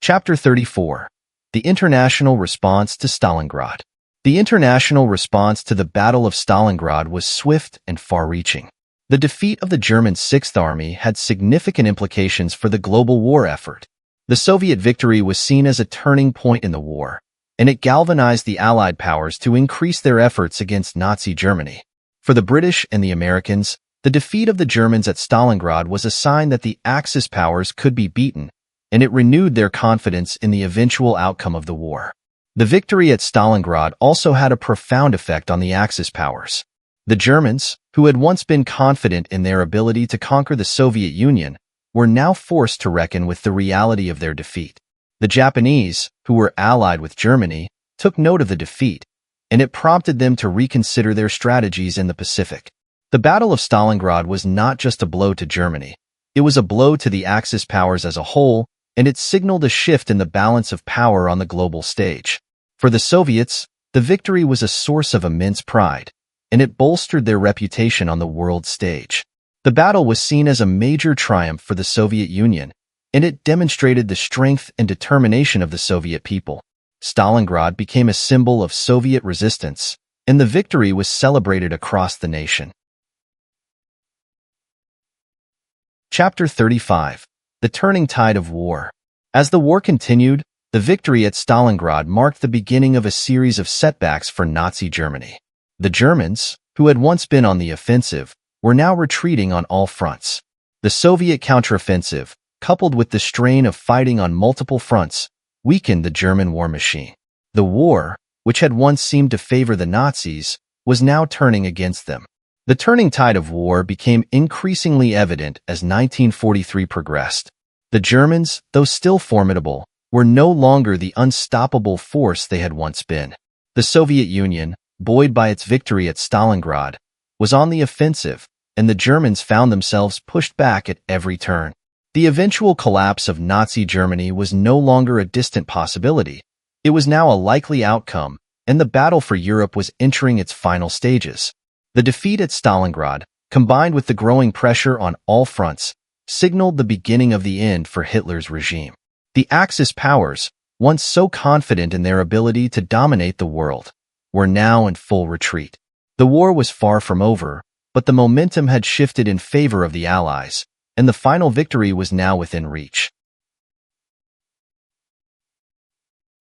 Chapter 34. The International Response to Stalingrad. The international response to the Battle of Stalingrad was swift and far-reaching. The defeat of the German Sixth Army had significant implications for the global war effort. The Soviet victory was seen as a turning point in the war, and it galvanized the Allied powers to increase their efforts against Nazi Germany. For the British and the Americans, the defeat of the Germans at Stalingrad was a sign that the Axis powers could be beaten, and it renewed their confidence in the eventual outcome of the war. The victory at Stalingrad also had a profound effect on the Axis powers. The Germans, who had once been confident in their ability to conquer the Soviet Union, were now forced to reckon with the reality of their defeat. The Japanese, who were allied with Germany, took note of the defeat, and it prompted them to reconsider their strategies in the Pacific. The Battle of Stalingrad was not just a blow to Germany. It was a blow to the Axis powers as a whole, and it signaled a shift in the balance of power on the global stage. For the Soviets, the victory was a source of immense pride, and it bolstered their reputation on the world stage. The battle was seen as a major triumph for the Soviet Union, and it demonstrated the strength and determination of the Soviet people. Stalingrad became a symbol of Soviet resistance, and the victory was celebrated across the nation. Chapter 35. The Turning Tide of War. As the war continued, the victory at Stalingrad marked the beginning of a series of setbacks for Nazi Germany. The Germans, who had once been on the offensive, were now retreating on all fronts. The Soviet counteroffensive, coupled with the strain of fighting on multiple fronts, weakened the German war machine. The war, which had once seemed to favor the Nazis, was now turning against them. The turning tide of war became increasingly evident as 1943 progressed. The Germans, though still formidable, were no longer the unstoppable force they had once been. The Soviet Union, buoyed by its victory at Stalingrad, was on the offensive, and the Germans found themselves pushed back at every turn. The eventual collapse of Nazi Germany was no longer a distant possibility. It was now a likely outcome, and the battle for Europe was entering its final stages. The defeat at Stalingrad, combined with the growing pressure on all fronts, signaled the beginning of the end for Hitler's regime. The Axis powers, once so confident in their ability to dominate the world, were now in full retreat. The war was far from over, but the momentum had shifted in favor of the Allies, and the final victory was now within reach.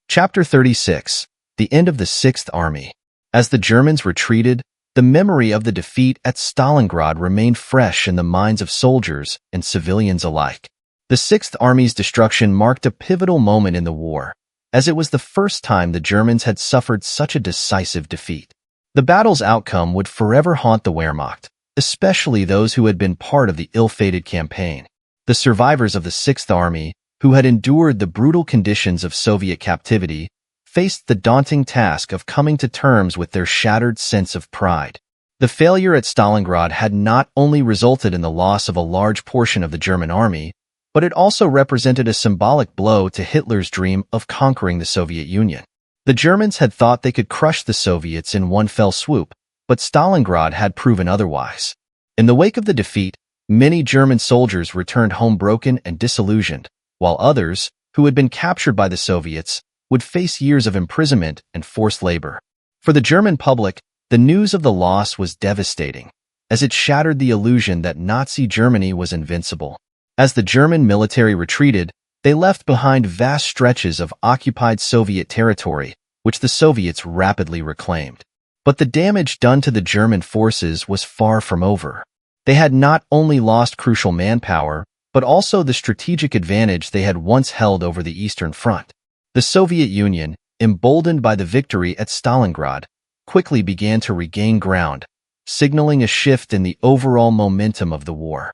Chapter 36. The End of the Sixth Army. As the Germans retreated, the memory of the defeat at Stalingrad remained fresh in the minds of soldiers and civilians alike. The Sixth Army's destruction marked a pivotal moment in the war, as it was the first time the Germans had suffered such a decisive defeat. The battle's outcome would forever haunt the Wehrmacht, especially those who had been part of the ill-fated campaign. The survivors of the Sixth Army, who had endured the brutal conditions of Soviet captivity, faced the daunting task of coming to terms with their shattered sense of pride. The failure at Stalingrad had not only resulted in the loss of a large portion of the German army, but it also represented a symbolic blow to Hitler's dream of conquering the Soviet Union. The Germans had thought they could crush the Soviets in one fell swoop, but Stalingrad had proven otherwise. In the wake of the defeat, many German soldiers returned home broken and disillusioned, while others, who had been captured by the Soviets, would face years of imprisonment and forced labor. For the German public, the news of the loss was devastating, as it shattered the illusion that Nazi Germany was invincible. As the German military retreated, they left behind vast stretches of occupied Soviet territory, which the Soviets rapidly reclaimed. But the damage done to the German forces was far from over. They had not only lost crucial manpower, but also the strategic advantage they had once held over the Eastern Front. The Soviet Union, emboldened by the victory at Stalingrad, quickly began to regain ground, signaling a shift in the overall momentum of the war.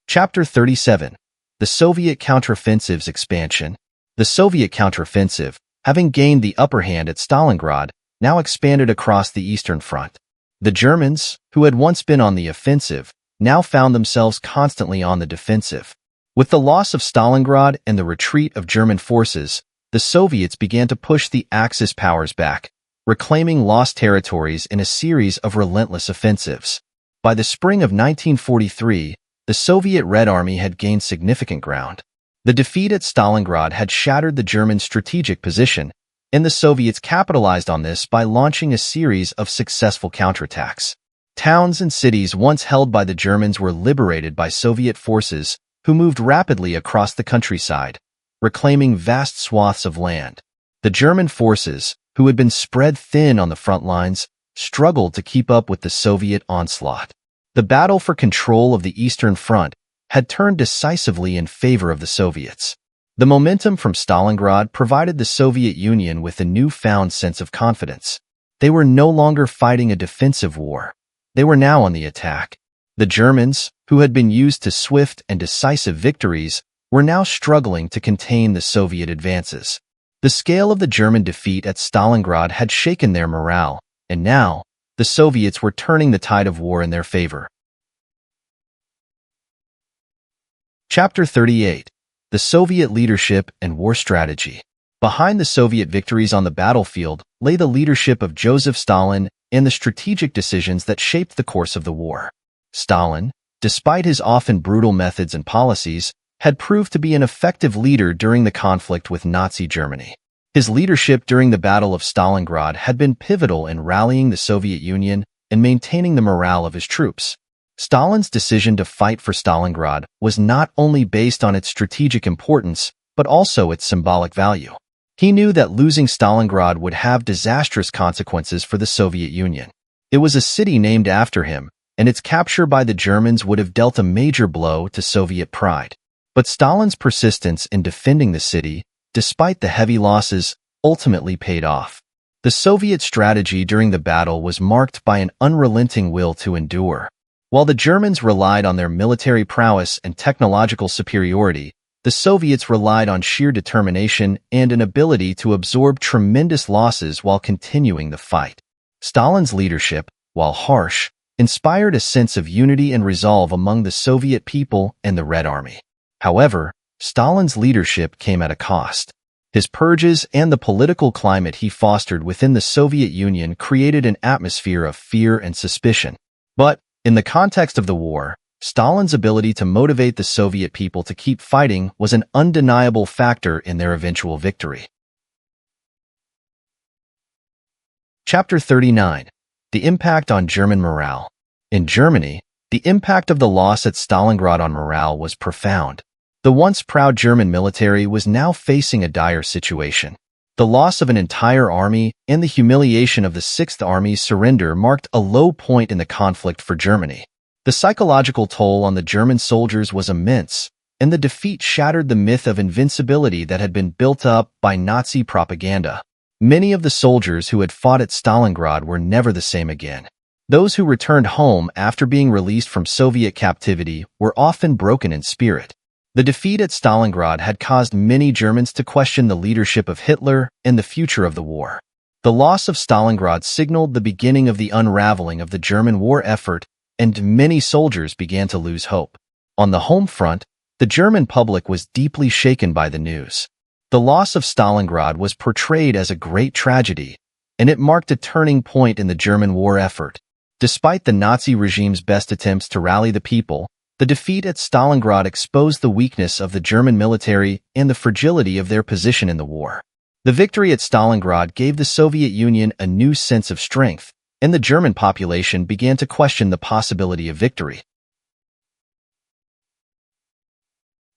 Chapter 37. The Soviet Counteroffensive's Expansion. The Soviet counteroffensive, having gained the upper hand at Stalingrad, now expanded across the Eastern Front. The Germans, who had once been on the offensive, now found themselves constantly on the defensive. With the loss of Stalingrad and the retreat of German forces, the Soviets began to push the Axis powers back, reclaiming lost territories in a series of relentless offensives. By the spring of 1943, the Soviet Red Army had gained significant ground. The defeat at Stalingrad had shattered the German strategic position, and the Soviets capitalized on this by launching a series of successful counterattacks. Towns and cities once held by the Germans were liberated by Soviet forces, who moved rapidly across the countryside, reclaiming vast swaths of land. The German forces, who had been spread thin on the front lines, struggled to keep up with the Soviet onslaught. The battle for control of the Eastern Front had turned decisively in favor of the Soviets. The momentum from Stalingrad provided the Soviet Union with a newfound sense of confidence. They were no longer fighting a defensive war. They were now on the attack. The Germans, who had been used to swift and decisive victories, were now struggling to contain the Soviet advances. The scale of the German defeat at Stalingrad had shaken their morale, and now, the Soviets were turning the tide of war in their favor. Chapter 38. The Soviet Leadership and War Strategy. Behind the Soviet victories on the battlefield lay the leadership of Joseph Stalin and the strategic decisions that shaped the course of the war. Stalin, despite his often brutal methods and policies, had proved to be an effective leader during the conflict with Nazi Germany. His leadership during the Battle of Stalingrad had been pivotal in rallying the Soviet Union and maintaining the morale of his troops. Stalin's decision to fight for Stalingrad was not only based on its strategic importance, but also its symbolic value. He knew that losing Stalingrad would have disastrous consequences for the Soviet Union. It was a city named after him, and its capture by the Germans would have dealt a major blow to Soviet pride. But Stalin's persistence in defending the city, despite the heavy losses, ultimately paid off. The Soviet strategy during the battle was marked by an unrelenting will to endure. While the Germans relied on their military prowess and technological superiority, the Soviets relied on sheer determination and an ability to absorb tremendous losses while continuing the fight. Stalin's leadership, while harsh, inspired a sense of unity and resolve among the Soviet people and the Red Army. However, Stalin's leadership came at a cost. His purges and the political climate he fostered within the Soviet Union created an atmosphere of fear and suspicion. But, in the context of the war, Stalin's ability to motivate the Soviet people to keep fighting was an undeniable factor in their eventual victory. Chapter 39. The Impact on German Morale. In Germany, the impact of the loss at Stalingrad on morale was profound. The once proud German military was now facing a dire situation. The loss of an entire army and the humiliation of the Sixth Army's surrender marked a low point in the conflict for Germany. The psychological toll on the German soldiers was immense, and the defeat shattered the myth of invincibility that had been built up by Nazi propaganda. Many of the soldiers who had fought at Stalingrad were never the same again. Those who returned home after being released from Soviet captivity were often broken in spirit. The defeat at Stalingrad had caused many Germans to question the leadership of Hitler and the future of the war. The loss of Stalingrad signaled the beginning of the unraveling of the German war effort, and many soldiers began to lose hope. On the home front, the German public was deeply shaken by the news. The loss of Stalingrad was portrayed as a great tragedy, and it marked a turning point in the German war effort. Despite the Nazi regime's best attempts to rally the people, the defeat at Stalingrad exposed the weakness of the German military and the fragility of their position in the war. The victory at Stalingrad gave the Soviet Union a new sense of strength, and the German population began to question the possibility of victory.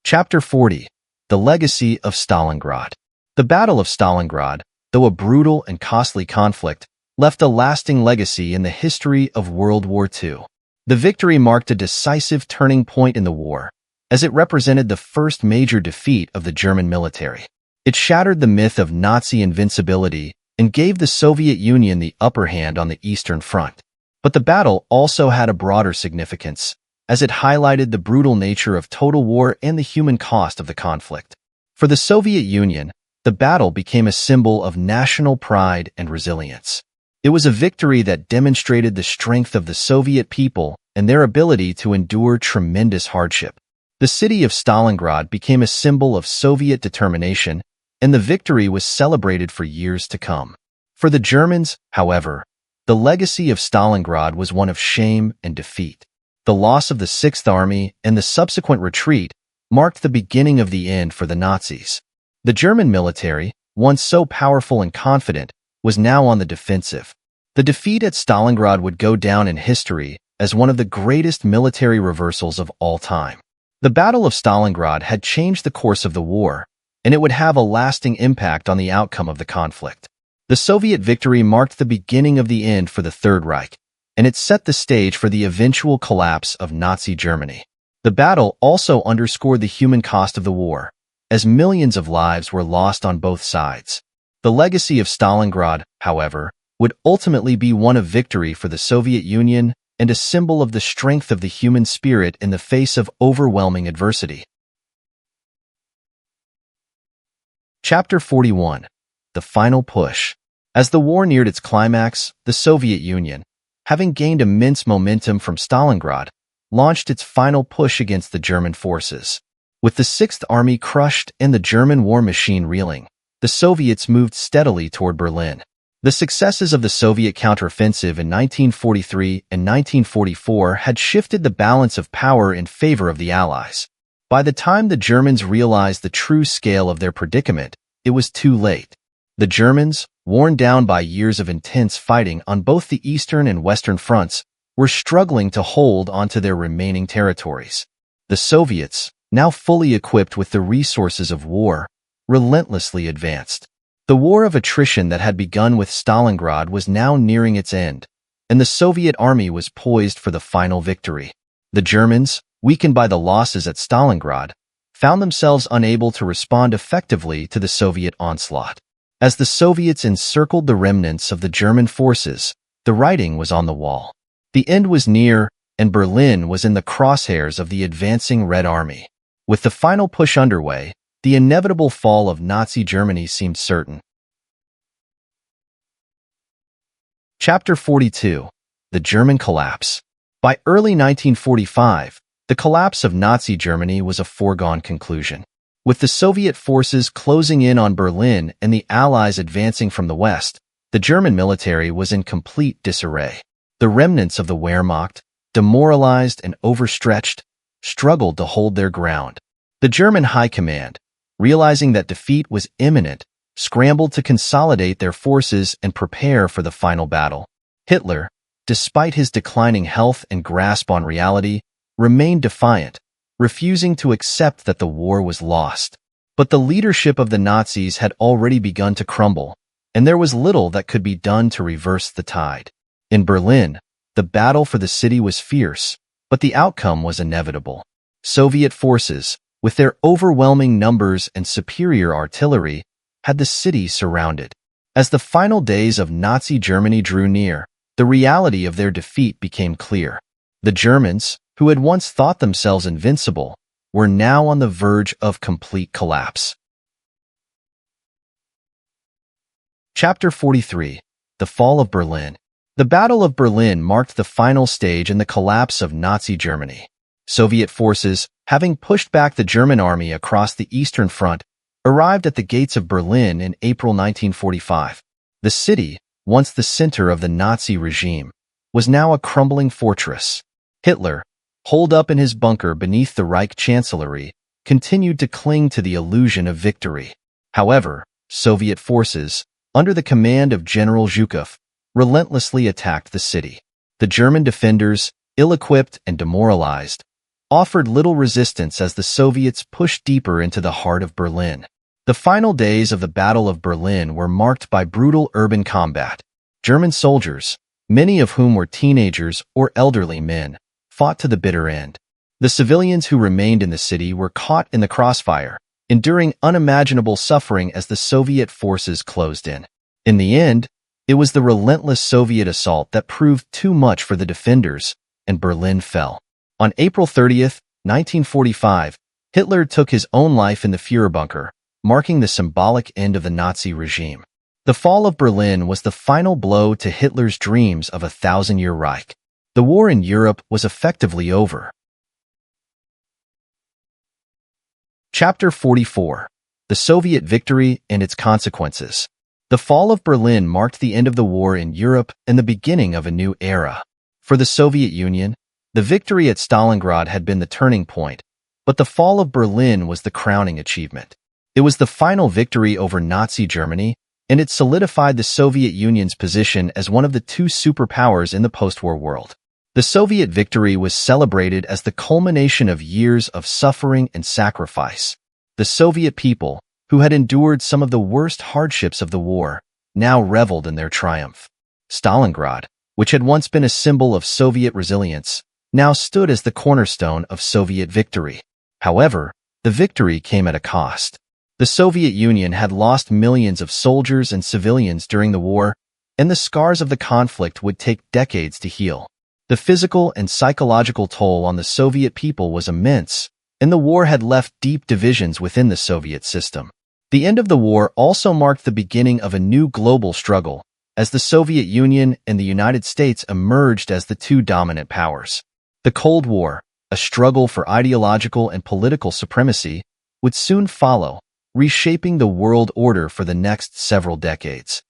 Chapter 40. The Legacy of Stalingrad. The Battle of Stalingrad, though a brutal and costly conflict, left a lasting legacy in the history of World War II. The victory marked a decisive turning point in the war, as it represented the first major defeat of the German military. It shattered the myth of Nazi invincibility and gave the Soviet Union the upper hand on the Eastern Front. But the battle also had a broader significance, as it highlighted the brutal nature of total war and the human cost of the conflict. For the Soviet Union, the battle became a symbol of national pride and resilience. It was a victory that demonstrated the strength of the Soviet people and their ability to endure tremendous hardship. The city of Stalingrad became a symbol of Soviet determination, and the victory was celebrated for years to come. For the Germans, however, the legacy of Stalingrad was one of shame and defeat. The loss of the Sixth Army and the subsequent retreat marked the beginning of the end for the Nazis. The German military, once so powerful and confident, was now on the defensive. The defeat at Stalingrad would go down in history as one of the greatest military reversals of all time. The Battle of Stalingrad had changed the course of the war, and it would have a lasting impact on the outcome of the conflict. The Soviet victory marked the beginning of the end for the Third Reich, and it set the stage for the eventual collapse of Nazi Germany. The battle also underscored the human cost of the war, as millions of lives were lost on both sides. The legacy of Stalingrad, however, would ultimately be one of victory for the Soviet Union and a symbol of the strength of the human spirit in the face of overwhelming adversity. Chapter 41. The Final Push. As the war neared its climax, the Soviet Union, having gained immense momentum from Stalingrad, launched its final push against the German forces. With the Sixth Army crushed and the German war machine reeling, the Soviets moved steadily toward Berlin. The successes of the Soviet counteroffensive in 1943 and 1944 had shifted the balance of power in favor of the Allies. By the time the Germans realized the true scale of their predicament, it was too late. The Germans, worn down by years of intense fighting on both the eastern and western fronts, were struggling to hold onto their remaining territories. The Soviets, now fully equipped with the resources of war, relentlessly advanced. The war of attrition that had begun with Stalingrad was now nearing its end, and the Soviet army was poised for the final victory. The Germans, weakened by the losses at Stalingrad, found themselves unable to respond effectively to the Soviet onslaught. As the Soviets encircled the remnants of the German forces, the writing was on the wall. The end was near, and Berlin was in the crosshairs of the advancing Red Army. With the final push underway, the inevitable fall of Nazi Germany seemed certain. Chapter 42. The German Collapse. By early 1945, the collapse of Nazi Germany was a foregone conclusion. With the Soviet forces closing in on Berlin and the Allies advancing from the west, the German military was in complete disarray. The remnants of the Wehrmacht, demoralized and overstretched, struggled to hold their ground. The German High Command, realizing that defeat was imminent, scrambled to consolidate their forces and prepare for the final battle. Hitler, despite his declining health and grasp on reality, remained defiant, refusing to accept that the war was lost. But the leadership of the Nazis had already begun to crumble, and there was little that could be done to reverse the tide. In Berlin, the battle for the city was fierce, but the outcome was inevitable. Soviet forces, with their overwhelming numbers and superior artillery, had the city surrounded. As the final days of Nazi Germany drew near, the reality of their defeat became clear. The Germans, who had once thought themselves invincible, were now on the verge of complete collapse. Chapter 43. The Fall of Berlin. The Battle of Berlin marked the final stage in the collapse of Nazi Germany. Soviet forces, having pushed back the German army across the Eastern Front, arrived at the gates of Berlin in April 1945. The city, once the center of the Nazi regime, was now a crumbling fortress. Hitler, holed up in his bunker beneath the Reich Chancellery, continued to cling to the illusion of victory. However, Soviet forces, under the command of General Zhukov, relentlessly attacked the city. The German defenders, ill-equipped and demoralized, offered little resistance as the Soviets pushed deeper into the heart of Berlin. The final days of the Battle of Berlin were marked by brutal urban combat. German soldiers, many of whom were teenagers or elderly men, fought to the bitter end. The civilians who remained in the city were caught in the crossfire, enduring unimaginable suffering as the Soviet forces closed in. In the end, it was the relentless Soviet assault that proved too much for the defenders, and Berlin fell. On April 30th, 1945, Hitler took his own life in the Führerbunker, marking the symbolic end of the Nazi regime. The fall of Berlin was the final blow to Hitler's dreams of a thousand-year Reich. The war in Europe was effectively over. Chapter 44. The Soviet Victory and Its Consequences. The fall of Berlin marked the end of the war in Europe and the beginning of a new era. For the Soviet Union, the victory at Stalingrad had been the turning point, but the fall of Berlin was the crowning achievement. It was the final victory over Nazi Germany, and it solidified the Soviet Union's position as one of the two superpowers in the post-war world. The Soviet victory was celebrated as the culmination of years of suffering and sacrifice. The Soviet people, who had endured some of the worst hardships of the war, now reveled in their triumph. Stalingrad, which had once been a symbol of Soviet resilience, now stood as the cornerstone of Soviet victory. However, the victory came at a cost. The Soviet Union had lost millions of soldiers and civilians during the war, and the scars of the conflict would take decades to heal. The physical and psychological toll on the Soviet people was immense, and the war had left deep divisions within the Soviet system. The end of the war also marked the beginning of a new global struggle, as the Soviet Union and the United States emerged as the two dominant powers. The Cold War, a struggle for ideological and political supremacy, would soon follow, reshaping the world order for the next several decades.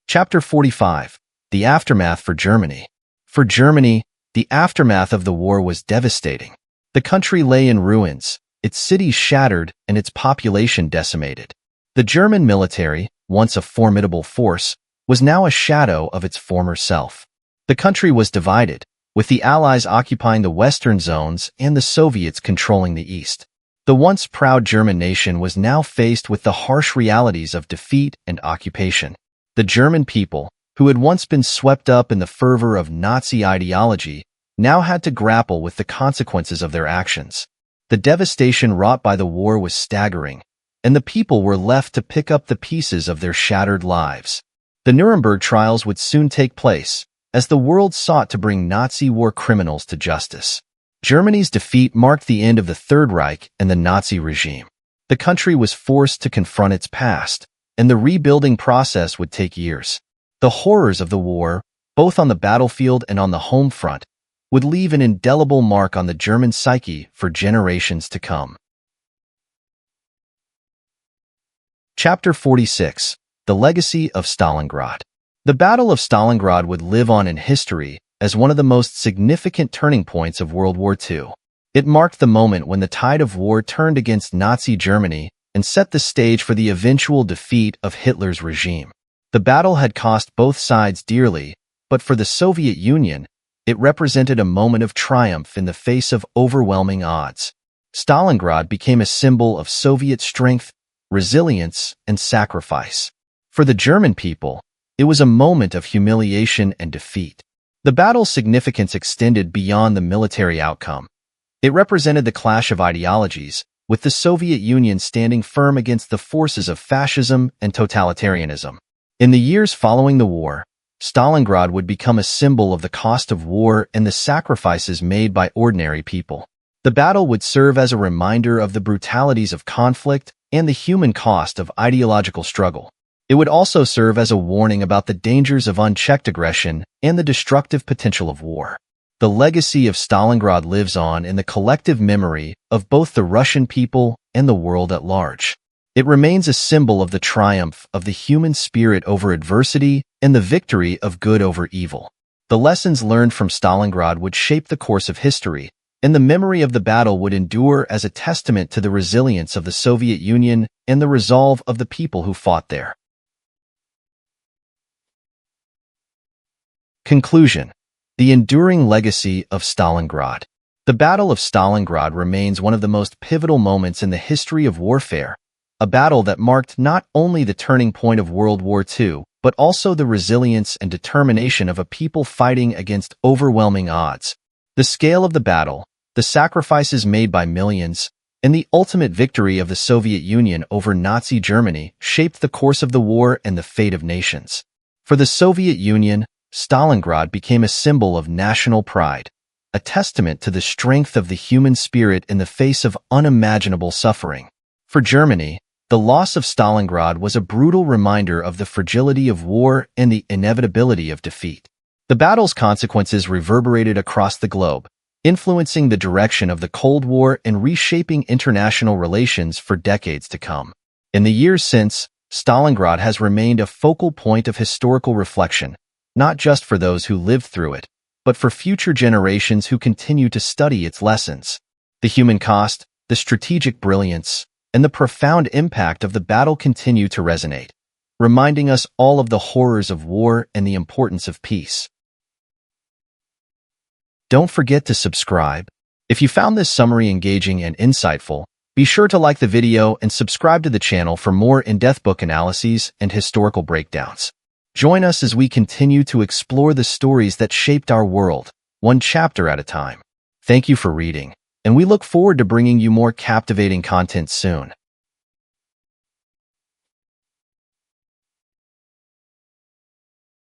Chapter 45. The Aftermath for Germany. For Germany, the aftermath of the war was devastating. The country lay in ruins, its cities shattered, and its population decimated. The German military, once a formidable force, was now a shadow of its former self. The country was divided, with the Allies occupying the western zones and the Soviets controlling the east. The once proud German nation was now faced with the harsh realities of defeat and occupation. The German people, who had once been swept up in the fervor of Nazi ideology, now had to grapple with the consequences of their actions. The devastation wrought by the war was staggering, and the people were left to pick up the pieces of their shattered lives. The Nuremberg trials would soon take place, as the world sought to bring Nazi war criminals to justice. Germany's defeat marked the end of the Third Reich and the Nazi regime. The country was forced to confront its past, and the rebuilding process would take years. The horrors of the war, both on the battlefield and on the home front, would leave an indelible mark on the German psyche for generations to come. Chapter 46. The Legacy of Stalingrad. The Battle of Stalingrad would live on in history as one of the most significant turning points of World War II. It marked the moment when the tide of war turned against Nazi Germany and set the stage for the eventual defeat of Hitler's regime. The battle had cost both sides dearly, but for the Soviet Union, it represented a moment of triumph in the face of overwhelming odds. Stalingrad became a symbol of Soviet strength, resilience, and sacrifice. For the German people, it was a moment of humiliation and defeat. The battle's significance extended beyond the military outcome. It represented the clash of ideologies, with the Soviet Union standing firm against the forces of fascism and totalitarianism. In the years following the war, Stalingrad would become a symbol of the cost of war and the sacrifices made by ordinary people. The battle would serve as a reminder of the brutalities of conflict and the human cost of ideological struggle. It would also serve as a warning about the dangers of unchecked aggression and the destructive potential of war. The legacy of Stalingrad lives on in the collective memory of both the Russian people and the world at large. It remains a symbol of the triumph of the human spirit over adversity and the victory of good over evil. The lessons learned from Stalingrad would shape the course of history, and the memory of the battle would endure as a testament to the resilience of the Soviet Union and the resolve of the people who fought there. Conclusion. The enduring legacy of Stalingrad. The Battle of Stalingrad remains one of the most pivotal moments in the history of warfare, a battle that marked not only the turning point of World War II, but also the resilience and determination of a people fighting against overwhelming odds. The scale of the battle, the sacrifices made by millions, and the ultimate victory of the Soviet Union over Nazi Germany shaped the course of the war and the fate of nations. For the Soviet Union, Stalingrad became a symbol of national pride, a testament to the strength of the human spirit in the face of unimaginable suffering. For Germany, the loss of Stalingrad was a brutal reminder of the fragility of war and the inevitability of defeat. The battle's consequences reverberated across the globe, influencing the direction of the Cold War and reshaping international relations for decades to come. In the years since, Stalingrad has remained a focal point of historical reflection, not just for those who lived through it, but for future generations who continue to study its lessons. The human cost, the strategic brilliance, and the profound impact of the battle continue to resonate, reminding us all of the horrors of war and the importance of peace. Don't forget to subscribe. If you found this summary engaging and insightful, be sure to like the video and subscribe to the channel for more in-depth book analyses and historical breakdowns. Join us as we continue to explore the stories that shaped our world, one chapter at a time. Thank you for reading, and we look forward to bringing you more captivating content soon.